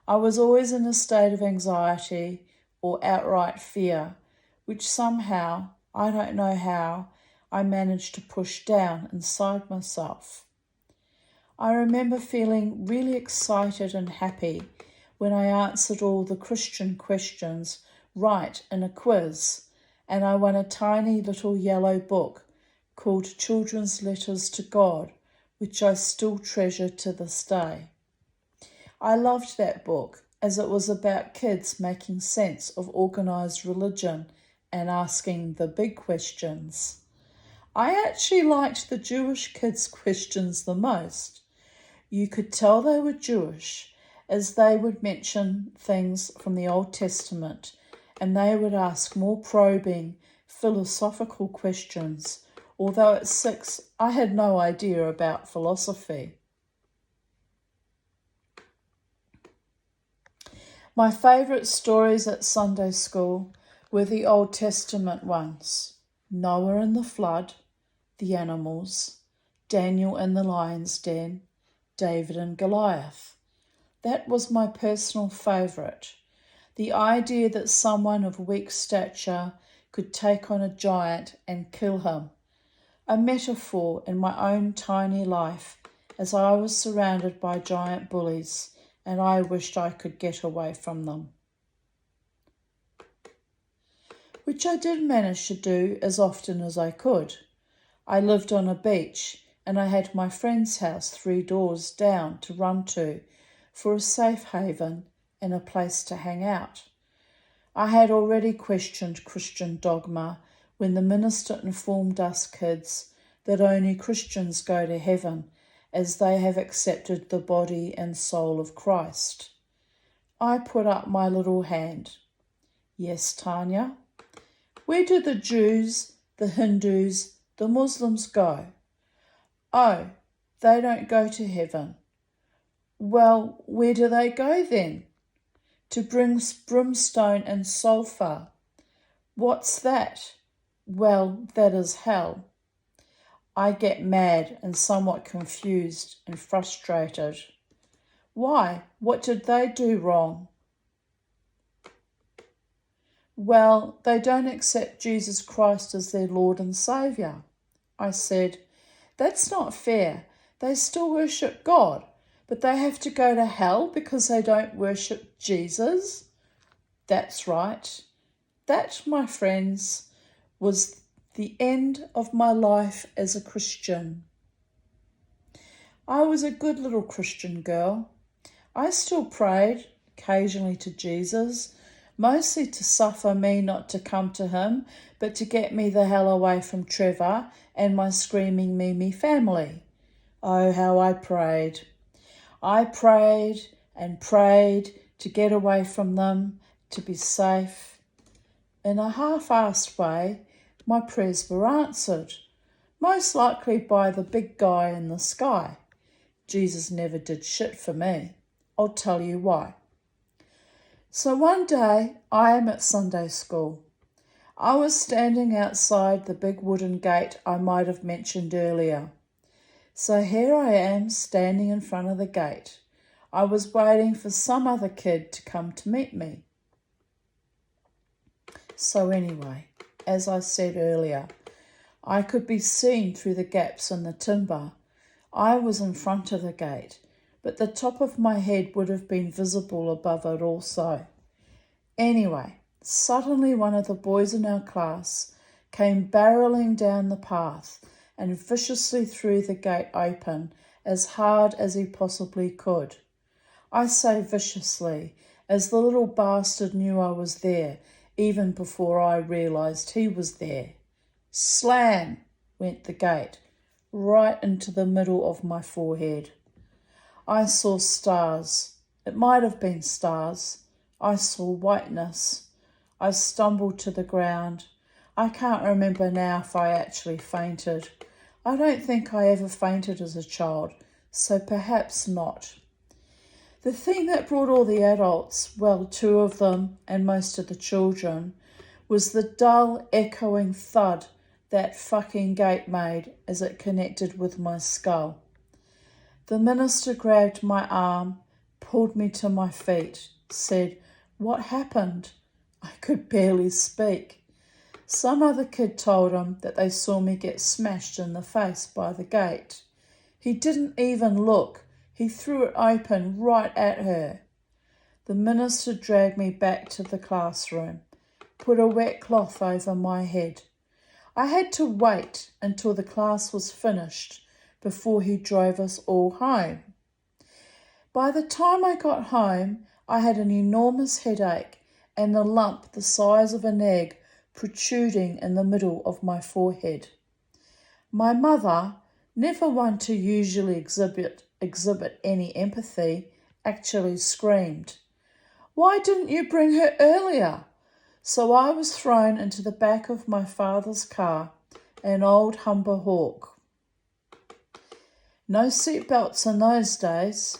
[SPEAKER 1] I was always in a state of anxiety or outright fear, which somehow, I don't know how, I managed to push down inside myself. I remember feeling really excited and happy when I answered all the Christian questions right in a quiz, and I won a tiny little yellow book called Children's Letters to God, which I still treasure to this day. I loved that book as it was about kids making sense of organised religion and asking the big questions. I actually liked the Jewish kids' questions the most. You could tell they were Jewish as they would mention things from the Old Testament and they would ask more probing, philosophical questions, although at 6 I had no idea about philosophy. My favourite stories at Sunday school were the Old Testament ones: Noah and the flood, the animals, Daniel and the lion's den, David and Goliath. That was my personal favourite. The idea that someone of weak stature could take on a giant and kill him. A metaphor in my own tiny life as I was surrounded by giant bullies and I wished I could get away from them. Which I did manage to do as often as I could. I lived on a beach and I had my friend's house 3 doors down to run to for a safe haven and a place to hang out. I had already questioned Christian dogma when the minister informed us kids that only Christians go to heaven as they have accepted the body and soul of Christ. I put up my little hand. Yes, Tanya. Where do the Jews, the Hindus, the Muslims go? Oh, they don't go to heaven. Well, where do they go then? To bring brimstone and sulphur. What's that? Well, that is hell. I get mad and somewhat confused and frustrated. Why? What did they do wrong? Well, they don't accept Jesus Christ as their Lord and Saviour. I said, that's not fair. They still worship God, but they have to go to hell because they don't worship Jesus? That's right. That, my friends, was the end of my life as a Christian. I was a good little Christian girl. I still prayed, occasionally to Jesus, mostly to suffer me not to come to him, but to get me the hell away from Trevor and my screaming Mimi family. Oh, how I prayed. I prayed and prayed to get away from them, to be safe. In a half-assed way, my prayers were answered, most likely by the big guy in the sky. Jesus never did shit for me. I'll tell you why. So one day, I am at Sunday school. I was standing outside the big wooden gate I might have mentioned earlier. So here I am standing in front of the gate. I was waiting for some other kid to come to meet me. So anyway, as I said earlier, I could be seen through the gaps in the timber. I was in front of the gate, but the top of my head would have been visible above it also. Anyway, suddenly one of the boys in our class came barreling down the path and viciously threw the gate open as hard as he possibly could. I say viciously, as the little bastard knew I was there even before I realised he was there. Slam went the gate, right into the middle of my forehead. I saw stars. It might have been stars. I saw whiteness. I stumbled to the ground. I can't remember now if I actually fainted. I don't think I ever fainted as a child, so perhaps not. The thing that brought all the adults, well, 2 of them and most of the children, was the dull, echoing thud that fucking gate made as it connected with my skull. The minister grabbed my arm, pulled me to my feet, said, "What happened?" I could barely speak. Some other kid told him that they saw me get smashed in the face by the gate. He didn't even look. He threw it open right at her. The minister dragged me back to the classroom, put a wet cloth over my head. I had to wait until the class was finished before he drove us all home. By the time I got home, I had an enormous headache and a lump the size of an egg protruding in the middle of my forehead. My mother, never one to usually exhibit any empathy, actually screamed, "Why didn't you bring her earlier?" So I was thrown into the back of my father's car, an old Humber Hawk. No seatbelts in those days.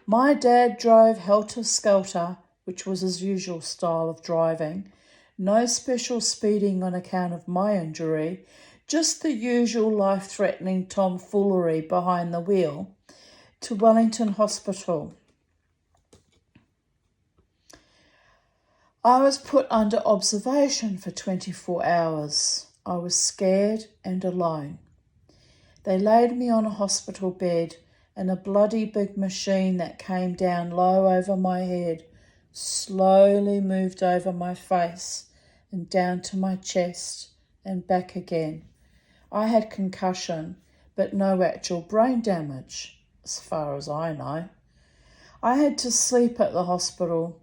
[SPEAKER 1] My dad drove helter-skelter, which was his usual style of driving. No special speeding on account of my injury, just the usual life-threatening tomfoolery behind the wheel, to Wellington Hospital. I was put under observation for 24 hours. I was scared and alone. They laid me on a hospital bed, and a bloody big machine that came down low over my head slowly moved over my face and down to my chest and back again. I had concussion, but no actual brain damage, as far as I know. I had to sleep at the hospital.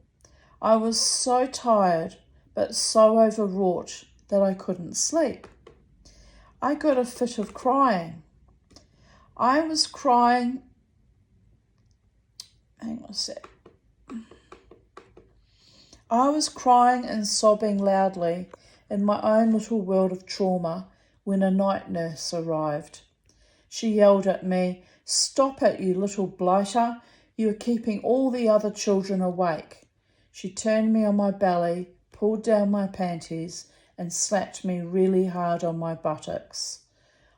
[SPEAKER 1] I was so tired, but so overwrought that I couldn't sleep. I got a fit of crying. I was crying. Hang on a sec. I was crying and sobbing loudly in my own little world of trauma when a night nurse arrived. She yelled at me, "Stop it, you little blighter. You are keeping all the other children awake." She turned me on my belly, pulled down my panties, and slapped me really hard on my buttocks.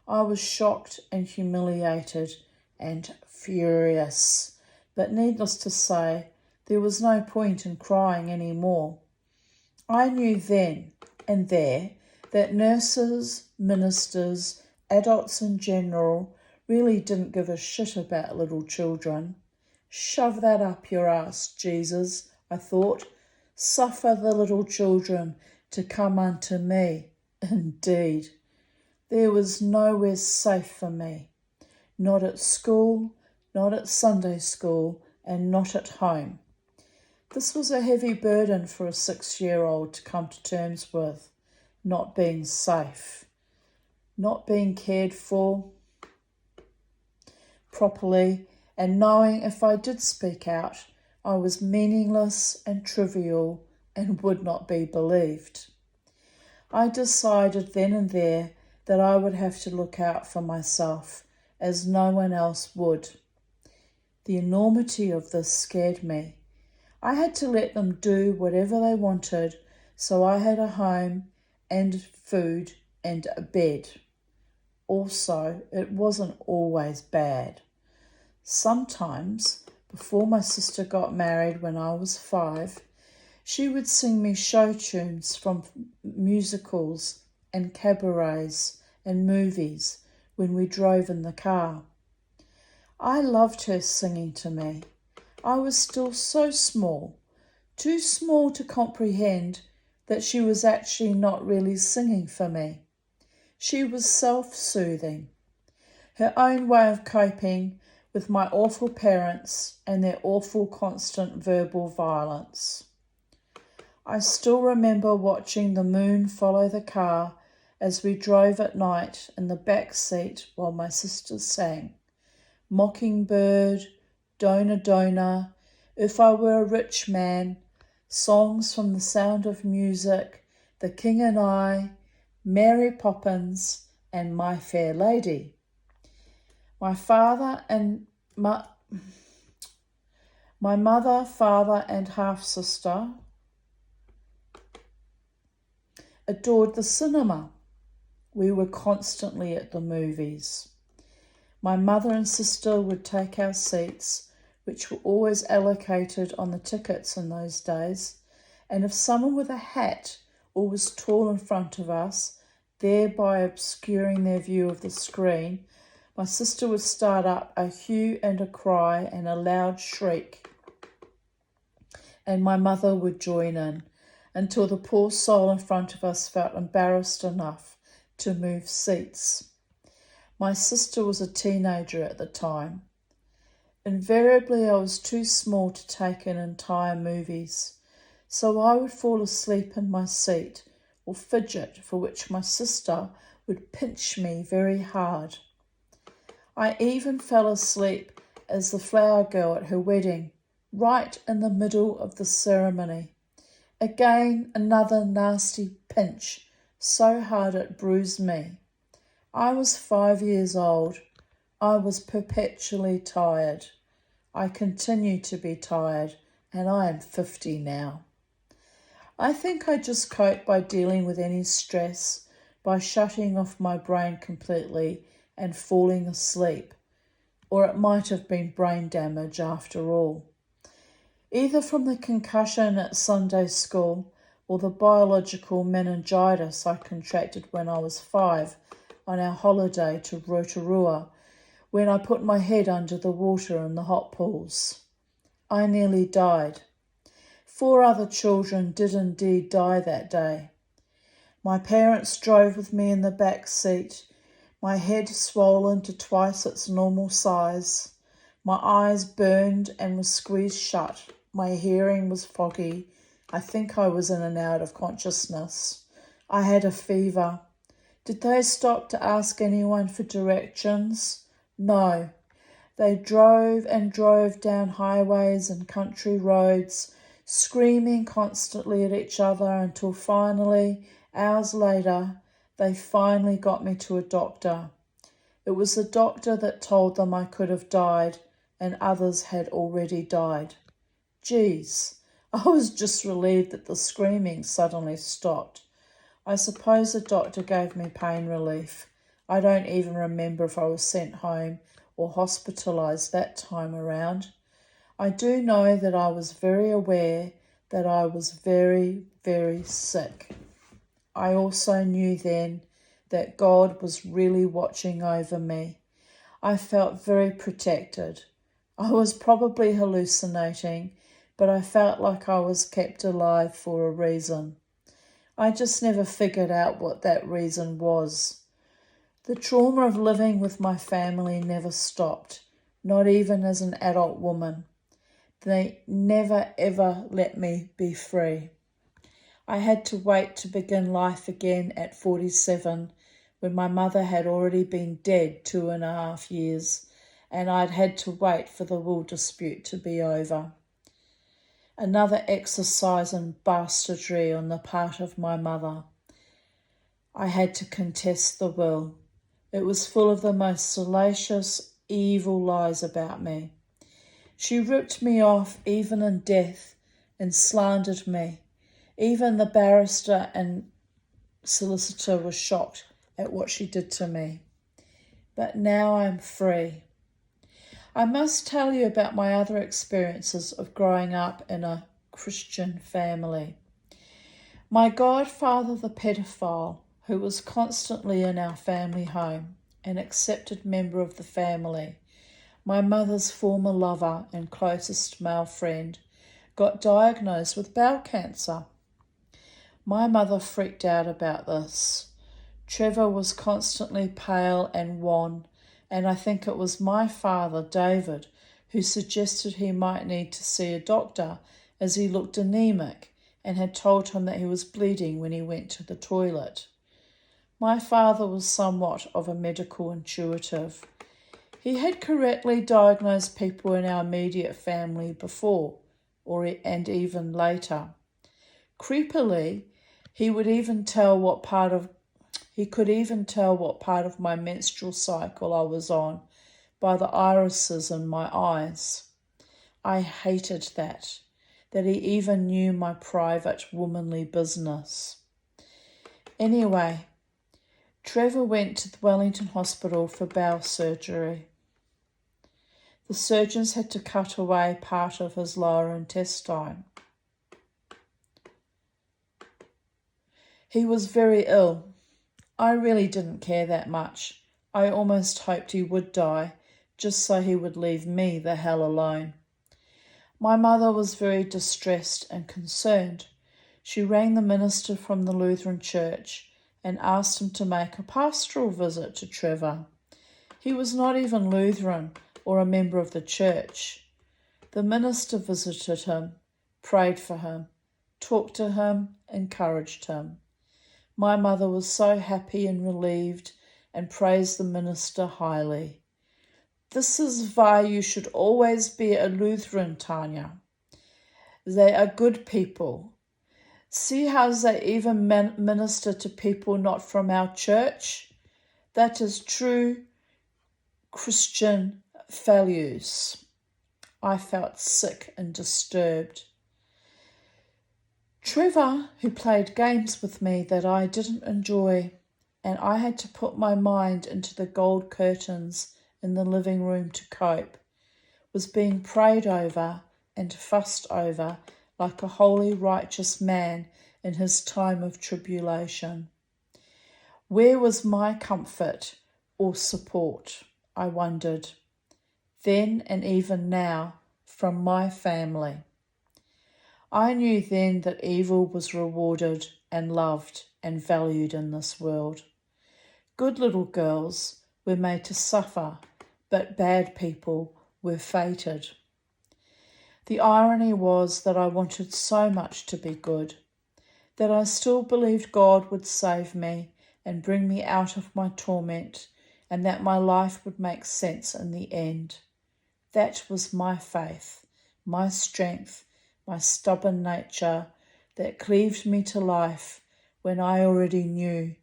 [SPEAKER 1] I was shocked and humiliated and furious, but needless to say, there was no point in crying any more. I knew then and there that nurses, ministers, adults in general really didn't give a shit about little children. Shove that up your ass, Jesus, I thought. Suffer the little children to come unto me. Indeed. There was nowhere safe for me. Not at school, not at Sunday school, and not at home. This was a heavy burden for a 6-year-old to come to terms with, not being safe, not being cared for properly, and knowing if I did speak out, I was meaningless and trivial and would not be believed. I decided then and there that I would have to look out for myself, as no one else would. The enormity of this scared me. I had to let them do whatever they wanted, so I had a home and food and a bed. Also, it wasn't always bad. Sometimes, before my sister got married when I was 5, she would sing me show tunes from musicals and cabarets and movies when we drove in the car. I loved her singing to me. I was still so small, too small to comprehend that she was actually not really singing for me. She was self-soothing, her own way of coping with my awful parents and their awful constant verbal violence. I still remember watching the moon follow the car as we drove at night in the back seat while my sister sang Mockingbird, Dona Dona, If I Were a Rich Man, songs from The Sound of Music, The King and I, Mary Poppins, and My Fair Lady. My mother, father, and half-sister adored the cinema. We were constantly at the movies. My mother and sister would take our seats, which were always allocated on the tickets in those days, and if someone with a hat or was tall in front of us, thereby obscuring their view of the screen, my sister would start up a hue and a cry and a loud shriek, and my mother would join in, until the poor soul in front of us felt embarrassed enough to move seats. My sister was a teenager at the time. Invariably, I was too small to take in entire movies, so I would fall asleep in my seat or fidget, for which my sister would pinch me very hard. I even fell asleep as the flower girl at her wedding, right in the middle of the ceremony. Again, another nasty pinch, so hard it bruised me. I was 5 years old. I was perpetually tired. I continue to be tired, and I am 50 now. I think I just cope by dealing with any stress, by shutting off my brain completely and falling asleep. Or it might have been brain damage after all. Either from the concussion at Sunday school or the biological meningitis I contracted when I was 5 on our holiday to Rotorua, when I put my head under the water in the hot pools. I nearly died. 4 other children did indeed die that day. My parents drove with me in the back seat, my head swollen to twice its normal size. My eyes burned and were squeezed shut. My hearing was foggy. I think I was in and out of consciousness. I had a fever. Did they stop to ask anyone for directions? No. They drove and drove down highways and country roads, screaming constantly at each other until finally, hours later, they finally got me to a doctor. It was the doctor that told them I could have died and others had already died. Geez, I was just relieved that the screaming suddenly stopped. I suppose the doctor gave me pain relief. I don't even remember if I was sent home or hospitalised that time around. I do know that I was very aware that I was very, very sick. I also knew then that God was really watching over me. I felt very protected. I was probably hallucinating, but I felt like I was kept alive for a reason. I just never figured out what that reason was. The trauma of living with my family never stopped, not even as an adult woman. They never ever let me be free. I had to wait to begin life again at 47, when my mother had already been dead 2.5 years, and I'd had to wait for the will dispute to be over. Another exercise in bastardry on the part of my mother. I had to contest the will. It was full of the most salacious, evil lies about me. She ripped me off even in death and slandered me. Even the barrister and solicitor were shocked at what she did to me. But now I'm free. I must tell you about my other experiences of growing up in a Christian family. My godfather, the pedophile, who was constantly in our family home, an accepted member of the family, my mother's former lover and closest male friend, got diagnosed with bowel cancer. My mother freaked out about this. Trevor was constantly pale and wan, and I think it was my father, David, who suggested he might need to see a doctor as he looked anemic and had told him that he was bleeding when he went to the toilet. My father was somewhat of a medical intuitive. He had correctly diagnosed people in our immediate family before, and even later. Creepily, he could even tell what part of my menstrual cycle I was on by the irises in my eyes. I hated that he even knew my private womanly business. Anyway, Trevor went to the Wellington Hospital for bowel surgery. The surgeons had to cut away part of his lower intestine. He was very ill. I really didn't care that much. I almost hoped he would die, just so he would leave me the hell alone. My mother was very distressed and concerned. She rang the minister from the Lutheran church and asked him to make a pastoral visit to Trevor. He was not even Lutheran or a member of the church. The minister visited him, prayed for him, talked to him, encouraged him. My mother was so happy and relieved and praised the minister highly. This is why you should always be a Lutheran, Tanya. They are good people. See how they even minister to people not from our church? That is true Christian values. I felt sick and disturbed. Trevor, who played games with me that I didn't enjoy, and I had to put my mind into the gold curtains in the living room to cope, was being prayed over and fussed over like a holy, righteous man in his time of tribulation. Where was my comfort or support, I wondered, then and even now, from my family? I knew then that evil was rewarded and loved and valued in this world. Good little girls were made to suffer, but bad people were fated. The irony was that I wanted so much to be good, that I still believed God would save me and bring me out of my torment, and that my life would make sense in the end. That was my faith, my strength, my stubborn nature that cleaved me to life when I already knew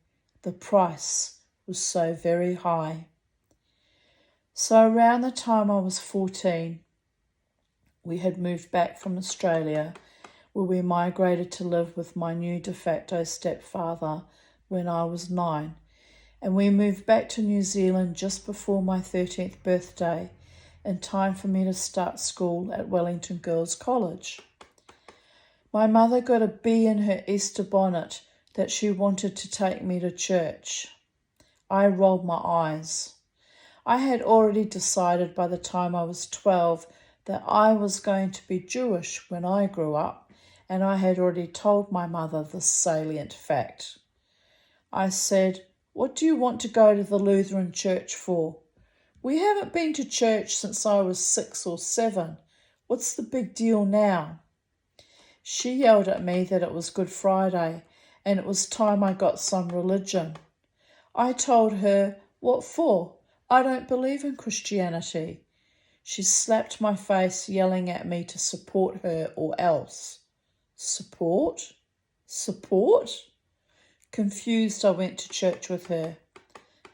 [SPEAKER 1] the price was so very high. So around the time I was 14, we had moved back from Australia, where we migrated to live with my new de facto stepfather when I was 9, and we moved back to New Zealand just before my 13th birthday, in time for me to start school at Wellington Girls College. My mother got a bee in her Easter bonnet that she wanted to take me to church. I rolled my eyes. I had already decided by the time I was 12 that I was going to be Jewish when I grew up, and I had already told my mother this salient fact. I said, "What do you want to go to the Lutheran church for? We haven't been to church since I was 6 or 7. What's the big deal now?" She yelled at me that it was Good Friday and it was time I got some religion. I told her, "What for? I don't believe in Christianity." She slapped my face, yelling at me to support her or else. Support? Support? Confused, I went to church with her.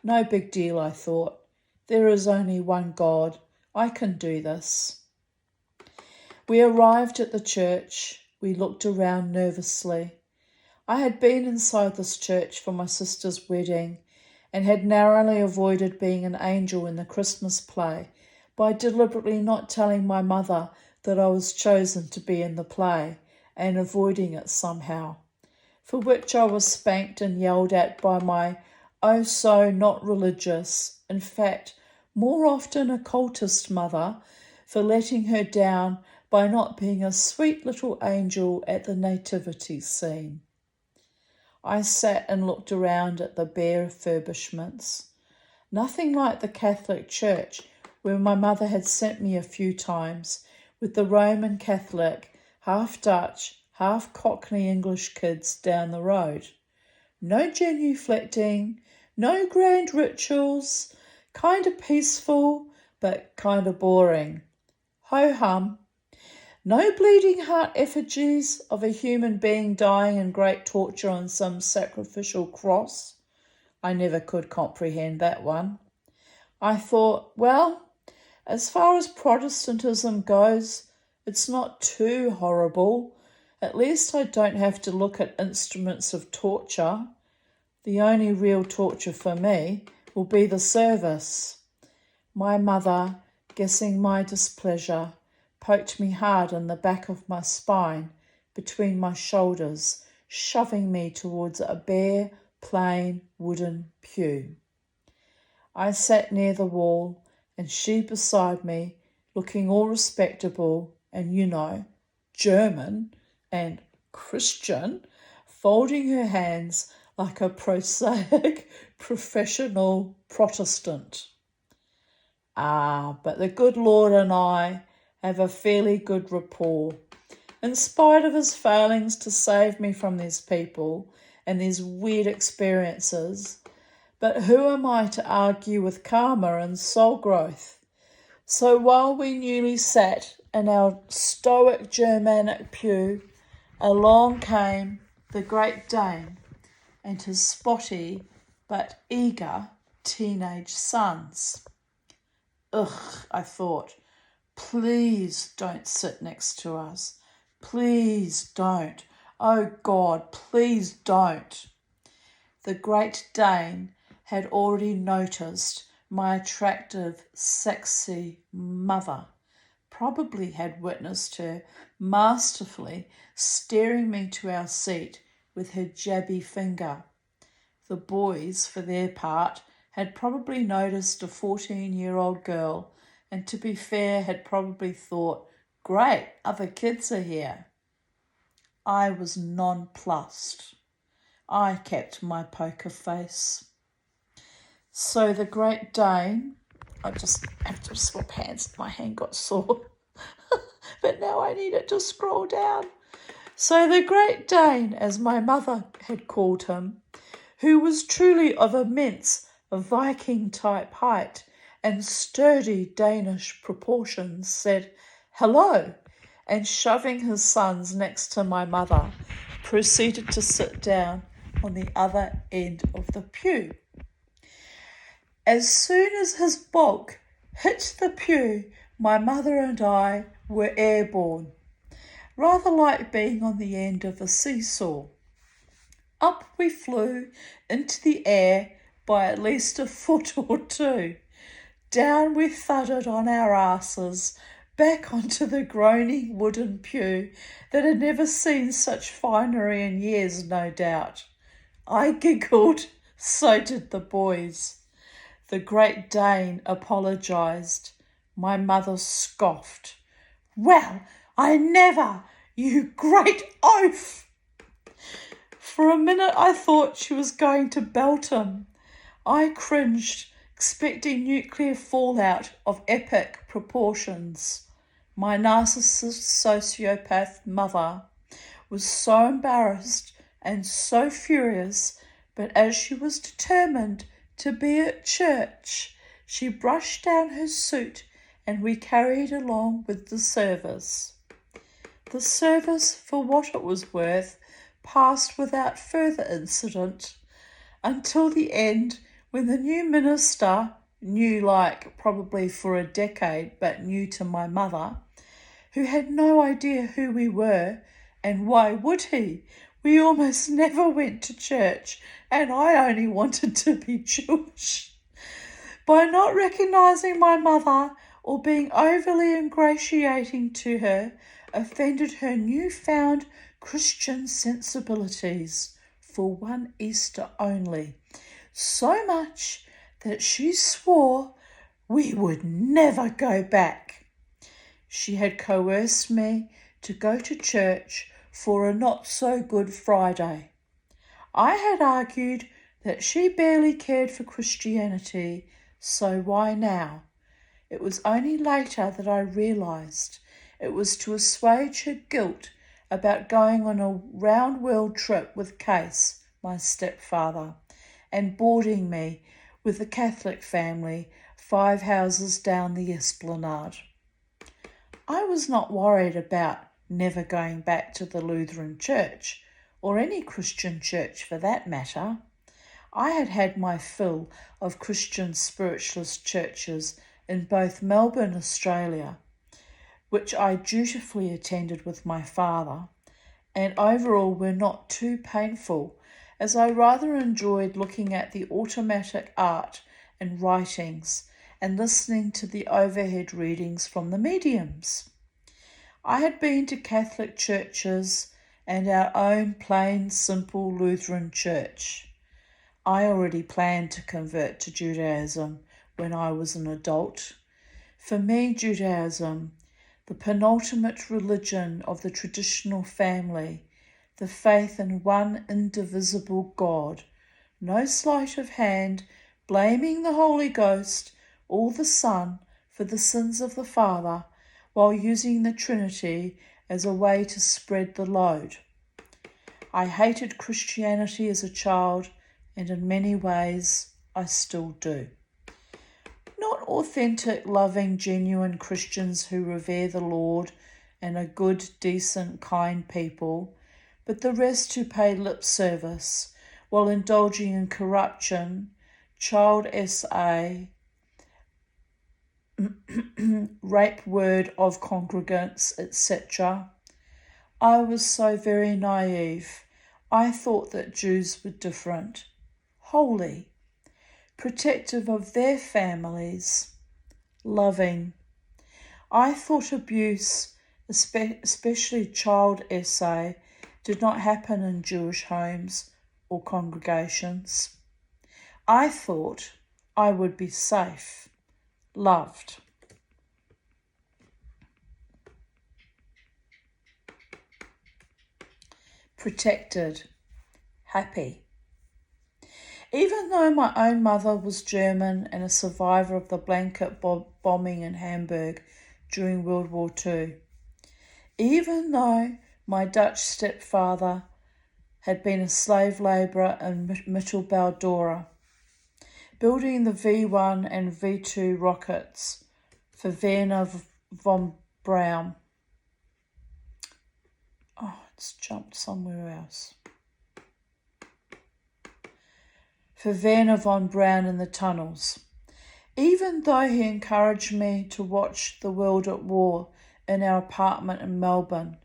[SPEAKER 1] No big deal, I thought. There is only one God. I can do this. We arrived at the church. We looked around nervously. I had been inside this church for my sister's wedding and had narrowly avoided being an angel in the Christmas play by deliberately not telling my mother that I was chosen to be in the play and avoiding it somehow, for which I was spanked and yelled at by my oh so not religious, in fact, more often occultist mother for letting her down by not being a sweet little angel at the nativity scene. I sat and looked around at the bare refurbishments. Nothing like the Catholic Church, where my mother had sent me a few times, with the Roman Catholic, half Dutch, half Cockney English kids down the road. No genuflecting, no grand rituals, kind of peaceful, but kind of boring. Ho-hum. No bleeding heart effigies of a human being dying in great torture on some sacrificial cross. I never could comprehend that one. I thought, well, as far as Protestantism goes, it's not too horrible. At least I don't have to look at instruments of torture. The only real torture for me will be the service. My mother guessing my displeasure, poked me hard in the back of my spine, between my shoulders, shoving me towards a bare, plain wooden pew. I sat near the wall, and she beside me, looking all respectable and, German and Christian, folding her hands like a prosaic professional Protestant. But the good Lord and I have a fairly good rapport. In spite of his failings to save me from these people and these weird experiences, but who am I to argue with karma and soul growth? So while we newly sat in our stoic Germanic pew, along came the Great Dane and his spotty but eager teenage sons. Ugh, I thought, please don't sit next to us. Please don't. Oh God, please don't. The Great Dane had already noticed my attractive, sexy mother, probably had witnessed her masterfully steering me to our seat with her jabby finger. The boys, for their part, had probably noticed a 14-year-old girl, and to be fair, had probably thought, great, other kids are here. I was nonplussed. I kept my poker face. So the Great Dane, I just have to swap hands, my hand got sore, but now I need it to scroll down. So the Great Dane, as my mother had called him, who was truly of immense Viking-type height and sturdy Danish proportions, said, "Hello," and shoving his sons next to my mother, proceeded to sit down on the other end of the pew. As soon as his bulk hit the pew, my mother and I were airborne, rather like being on the end of a seesaw. Up we flew into the air by at least a foot or two. Down we thudded on our asses, back onto the groaning wooden pew that had never seen such finery in years, no doubt. I giggled, so did the boys. The Great Dane apologised. My mother scoffed. "Well, I never, you great oaf!" For a minute I thought she was going to belt him. I cringed, expecting nuclear fallout of epic proportions. My narcissist sociopath mother was so embarrassed and so furious, but as she was determined to be at church, she brushed down her suit and we carried along with the service. The service, for what it was worth, passed without further incident until the end, when the new minister, new like probably for a decade but new to my mother, who had no idea who we were, and why would he? We almost never went to church, and I only wanted to be Jewish. By not recognising my mother or being overly ingratiating to her, offended her newfound Christian sensibilities for one Easter only, so much that she swore we would never go back. She had coerced me to go to church for a not-so-good Friday. I had argued that she barely cared for Christianity, so why now? It was only later that I realised it was to assuage her guilt about going on a round-world trip with Case, my stepfather, and boarding me with the Catholic family 5 houses down the Esplanade. I was not worried about never going back to the Lutheran Church, or any Christian church for that matter. I had had my fill of Christian spiritualist churches in both Melbourne, Australia, which I dutifully attended with my father, and overall were not too painful, as I rather enjoyed looking at the automatic art and writings and listening to the overhead readings from the mediums. I had been to Catholic churches and our own plain, simple Lutheran church. I already planned to convert to Judaism when I was an adult. For me, Judaism, the penultimate religion of the traditional family, the faith in one indivisible God, no sleight of hand, blaming the Holy Ghost or the Son for the sins of the Father, while using the Trinity as a way to spread the load. I hated Christianity as a child, and in many ways I still do. Not authentic, loving, genuine Christians who revere the Lord and are good, decent, kind people, but the rest who pay lip service while indulging in corruption, child SA, rape word of congregants, etc. I was so very naive. I thought that Jews were different, holy, protective of their families, loving. I thought abuse, especially child SA, did not happen in Jewish homes or congregations. I thought I would be safe, loved. Protected, happy. Even though my own mother was German and a survivor of the blanket bombing in Hamburg during World War II, even though my Dutch stepfather had been a slave labourer in Mittelbau-Dora, building the V1 and V2 rockets for Wernher von Braun. Oh, it's jumped somewhere else. For Wernher von Braun in the tunnels. Even though he encouraged me to watch The World at War in our apartment in Melbourne,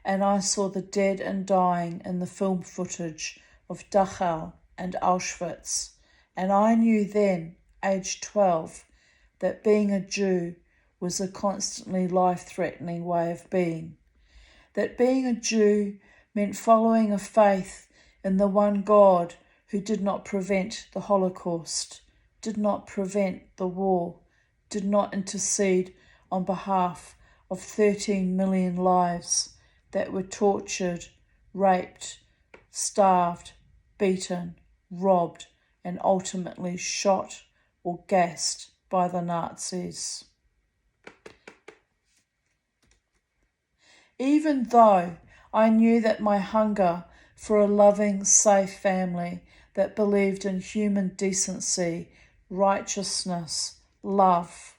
[SPEAKER 1] and I saw the dead and dying in the film footage of Dachau and Auschwitz, and I knew then, aged 12, that being a Jew was a constantly life-threatening way of being. That being a Jew meant following a faith in the one God who did not prevent the Holocaust, did not prevent the war, did not intercede on behalf of 13 million lives that were tortured, raped, starved, beaten, robbed, and ultimately shot or gassed by the Nazis. Even though I knew that my hunger for a loving, safe family that believed in human decency, righteousness, love,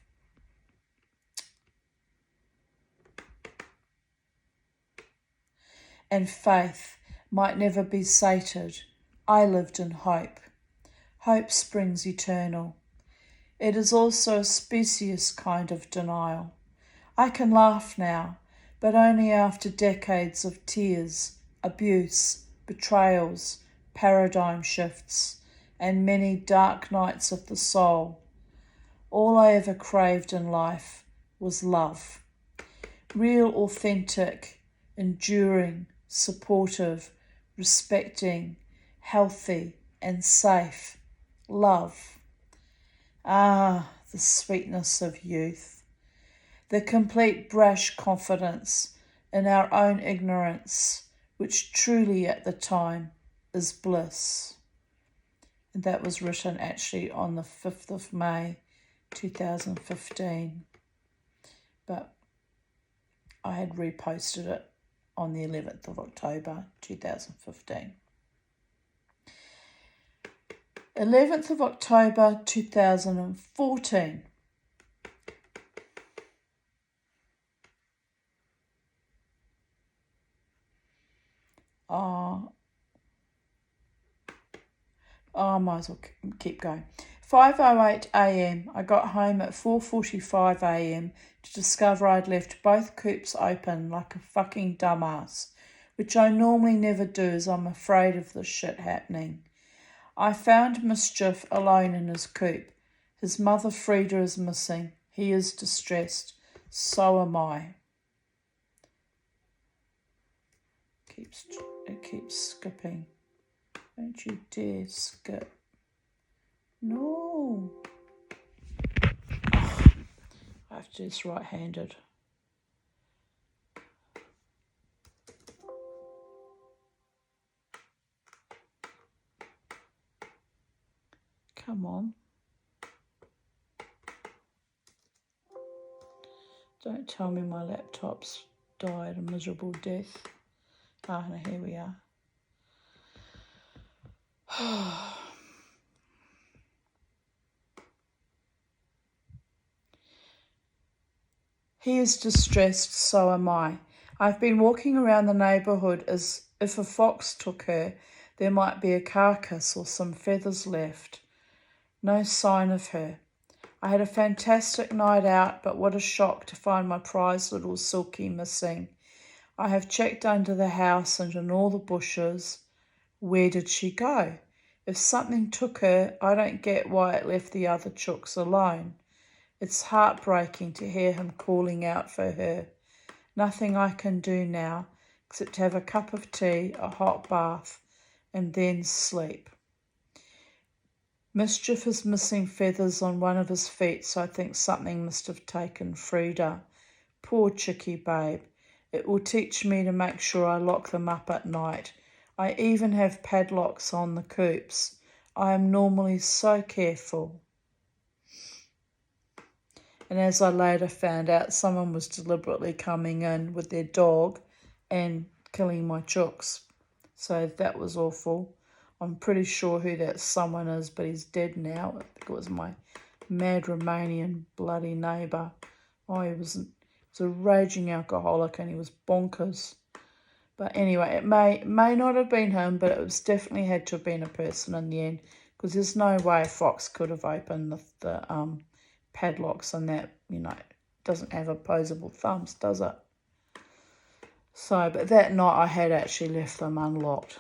[SPEAKER 1] and faith might never be sated, I lived in hope. Hope springs eternal. It is also a specious kind of denial. I can laugh now, but only after decades of tears, abuse, betrayals, paradigm shifts, and many dark nights of the soul. All I ever craved in life was love. Real, authentic, enduring, supportive, respecting, healthy, and safe love. Ah, the sweetness of youth. The complete brash confidence in our own ignorance, which truly at the time is bliss. And that was written actually on the 5th of May 2015. But I had reposted it on the 11th of October 2015. 11th of October 2014. I might as well keep going. 5:08 a.m. I got home at 4:45 a.m. to discover I'd left both coops open like a fucking dumbass, which I normally never do as I'm afraid of this shit happening. I found Mischief alone in his coop, His mother Frida is missing. He is distressed. So am I. It keeps skipping. Don't you dare skip. No. Oh, I have to do this right-handed. Come on. Don't tell me my laptop's died a miserable death. Ah, no, here we are. He is distressed, so am I. I've been walking around the neighbourhood as if a fox took her. There might be a carcass or some feathers left. No sign of her. I had a fantastic night out, but what a shock to find my prized little Silky missing. I have checked under the house and in all the bushes. Where did she go? If something took her, I don't get why it left the other chooks alone. It's heartbreaking to hear him calling out for her. Nothing I can do now except have a cup of tea, a hot bath, and then sleep. Mischief is missing feathers on one of his feet, so I think something must have taken Frida. Poor chickie babe. It will teach me to make sure I lock them up at night. I even have padlocks on the coops. I am normally so careful. And as I later found out, someone was deliberately coming in with their dog and killing my chooks. So that was awful. I'm pretty sure who that someone is, but he's dead now. I think it was my mad Romanian bloody neighbour. Oh, he was a raging alcoholic and he was bonkers. But anyway, it may not have been him, but it was definitely had to have been a person in the end, because there's no way a fox could have opened the padlocks and that, it doesn't have opposable thumbs, does it? So, but that night I had actually left them unlocked.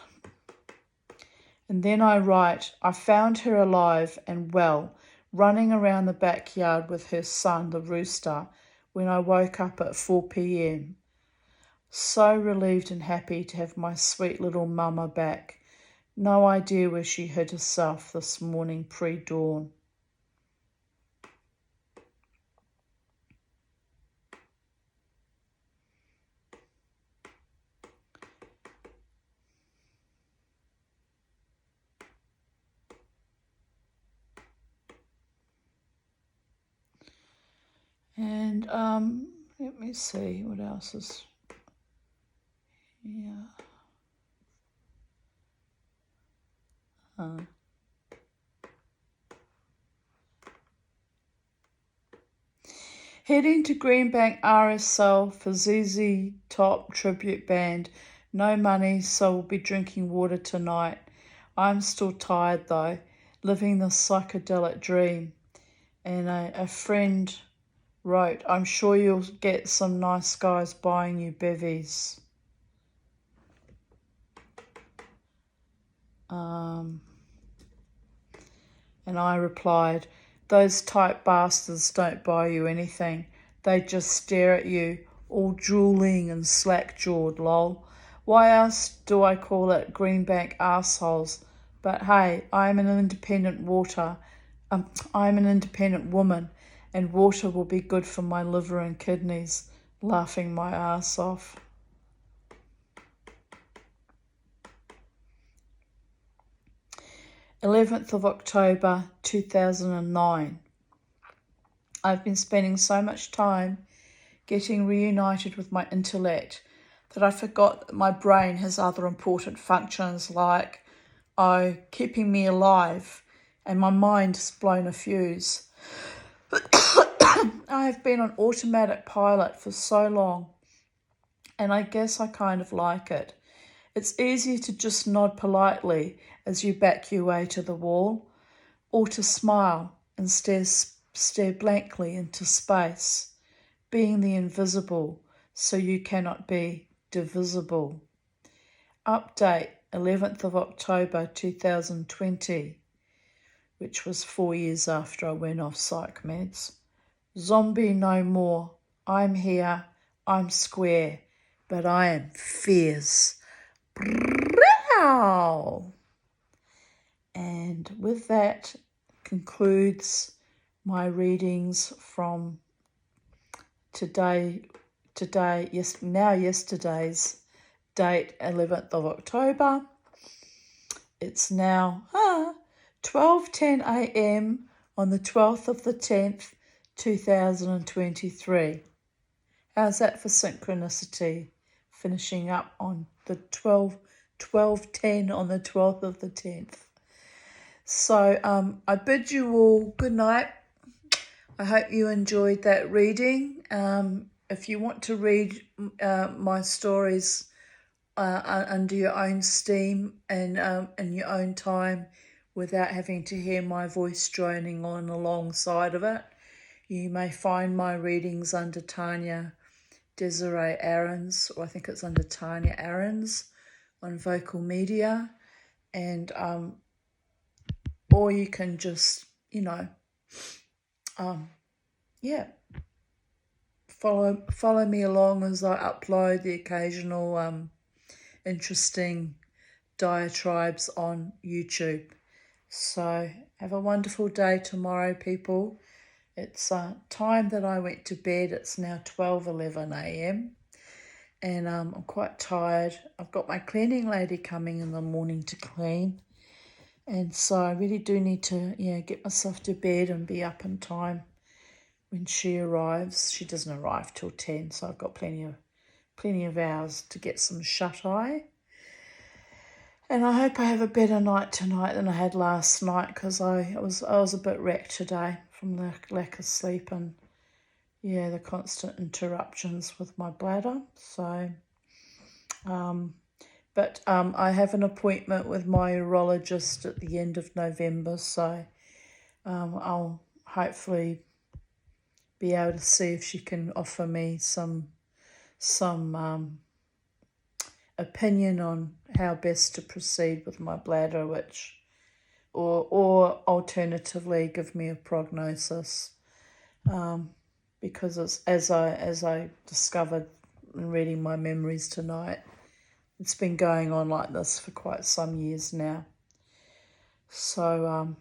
[SPEAKER 1] And then I write, I found her alive and well, running around the backyard with her son, the rooster, when I woke up at 4 p.m. So relieved and happy to have my sweet little mama back. No idea where she hid herself this morning pre-dawn. And let me see what else is here. Heading to Greenbank RSL for ZZ Top tribute band. No money, so we'll be drinking water tonight. I'm still tired though, living the psychedelic dream. And a friend wrote, I'm sure you'll get some nice guys buying you bevies. And I replied, those tight bastards don't buy you anything. They just stare at you, all drooling and slack-jawed, lol. Why else do I call it Greenbank arseholes? But hey, I'm an independent woman, and water will be good for my liver and kidneys, laughing my ass off. October 11th, 2009. I've been spending so much time getting reunited with my intellect that I forgot that my brain has other important functions like, keeping me alive, and my mind has blown a fuse. I have been on automatic pilot for so long, and I guess I kind of like it. It's easier to just nod politely as you back your way to the wall, or to smile and stare blankly into space, being the invisible so you cannot be divisible. Update 11th of October 2020. which was 4 years after I went off psych meds. Zombie no more. I'm here. I'm square. But I am fierce. Brow. And with that concludes my readings from yesterday's date, 11th of October. It's now 12:10 a.m. on the 12th of the 10th, 2023. How's that for synchronicity? Finishing up on the 12:10 on the 12th of the 10th. So I bid you all good night. I hope you enjoyed that reading. If you want to read my stories under your own steam and in your own time without having to hear my voice droning on alongside of it, you may find my readings under Tanya Desiree Aarons, or I think it's under Tanya Aarons on Vocal Media, and or you can just, follow me along as I upload the occasional interesting diatribes on YouTube. So have a wonderful day tomorrow, people. It's time that I went to bed. It's now 12:11 a.m. and I'm quite tired. I've got my cleaning lady coming in the morning to clean, and so I really do need to get myself to bed and be up in time when she arrives. She doesn't arrive till 10, so I've got plenty of hours to get some shut-eye. And I hope I have a better night tonight than I had last night, because I was a bit wrecked today from the lack of sleep and the constant interruptions with my bladder. So, but I have an appointment with my urologist at the end of November, so I'll hopefully be able to see if she can offer me some opinion on how best to proceed with my bladder, or alternatively give me a prognosis, because it's, as I discovered in reading my memories tonight, it's been going on like this for quite some years now. So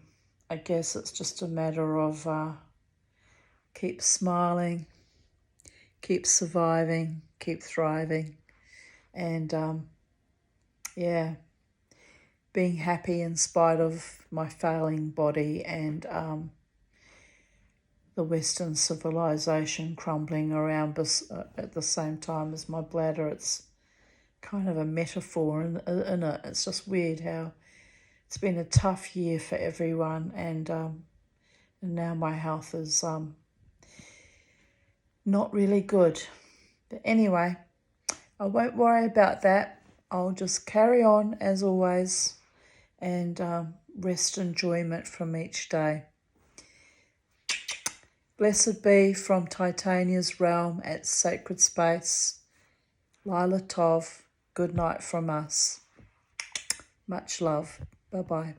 [SPEAKER 1] I guess it's just a matter of keep smiling, keep surviving, keep thriving, and being happy in spite of my failing body and the Western civilization crumbling around at the same time as my bladder. It's kind of a metaphor in it. It's just weird how it's been a tough year for everyone, and now my health is not really good. But anyway, I won't worry about that. I'll just carry on as always and rest enjoyment from each day. Blessed be from Titania's realm at Sacred Space. Lila Tov, good night from us. Much love. Bye-bye.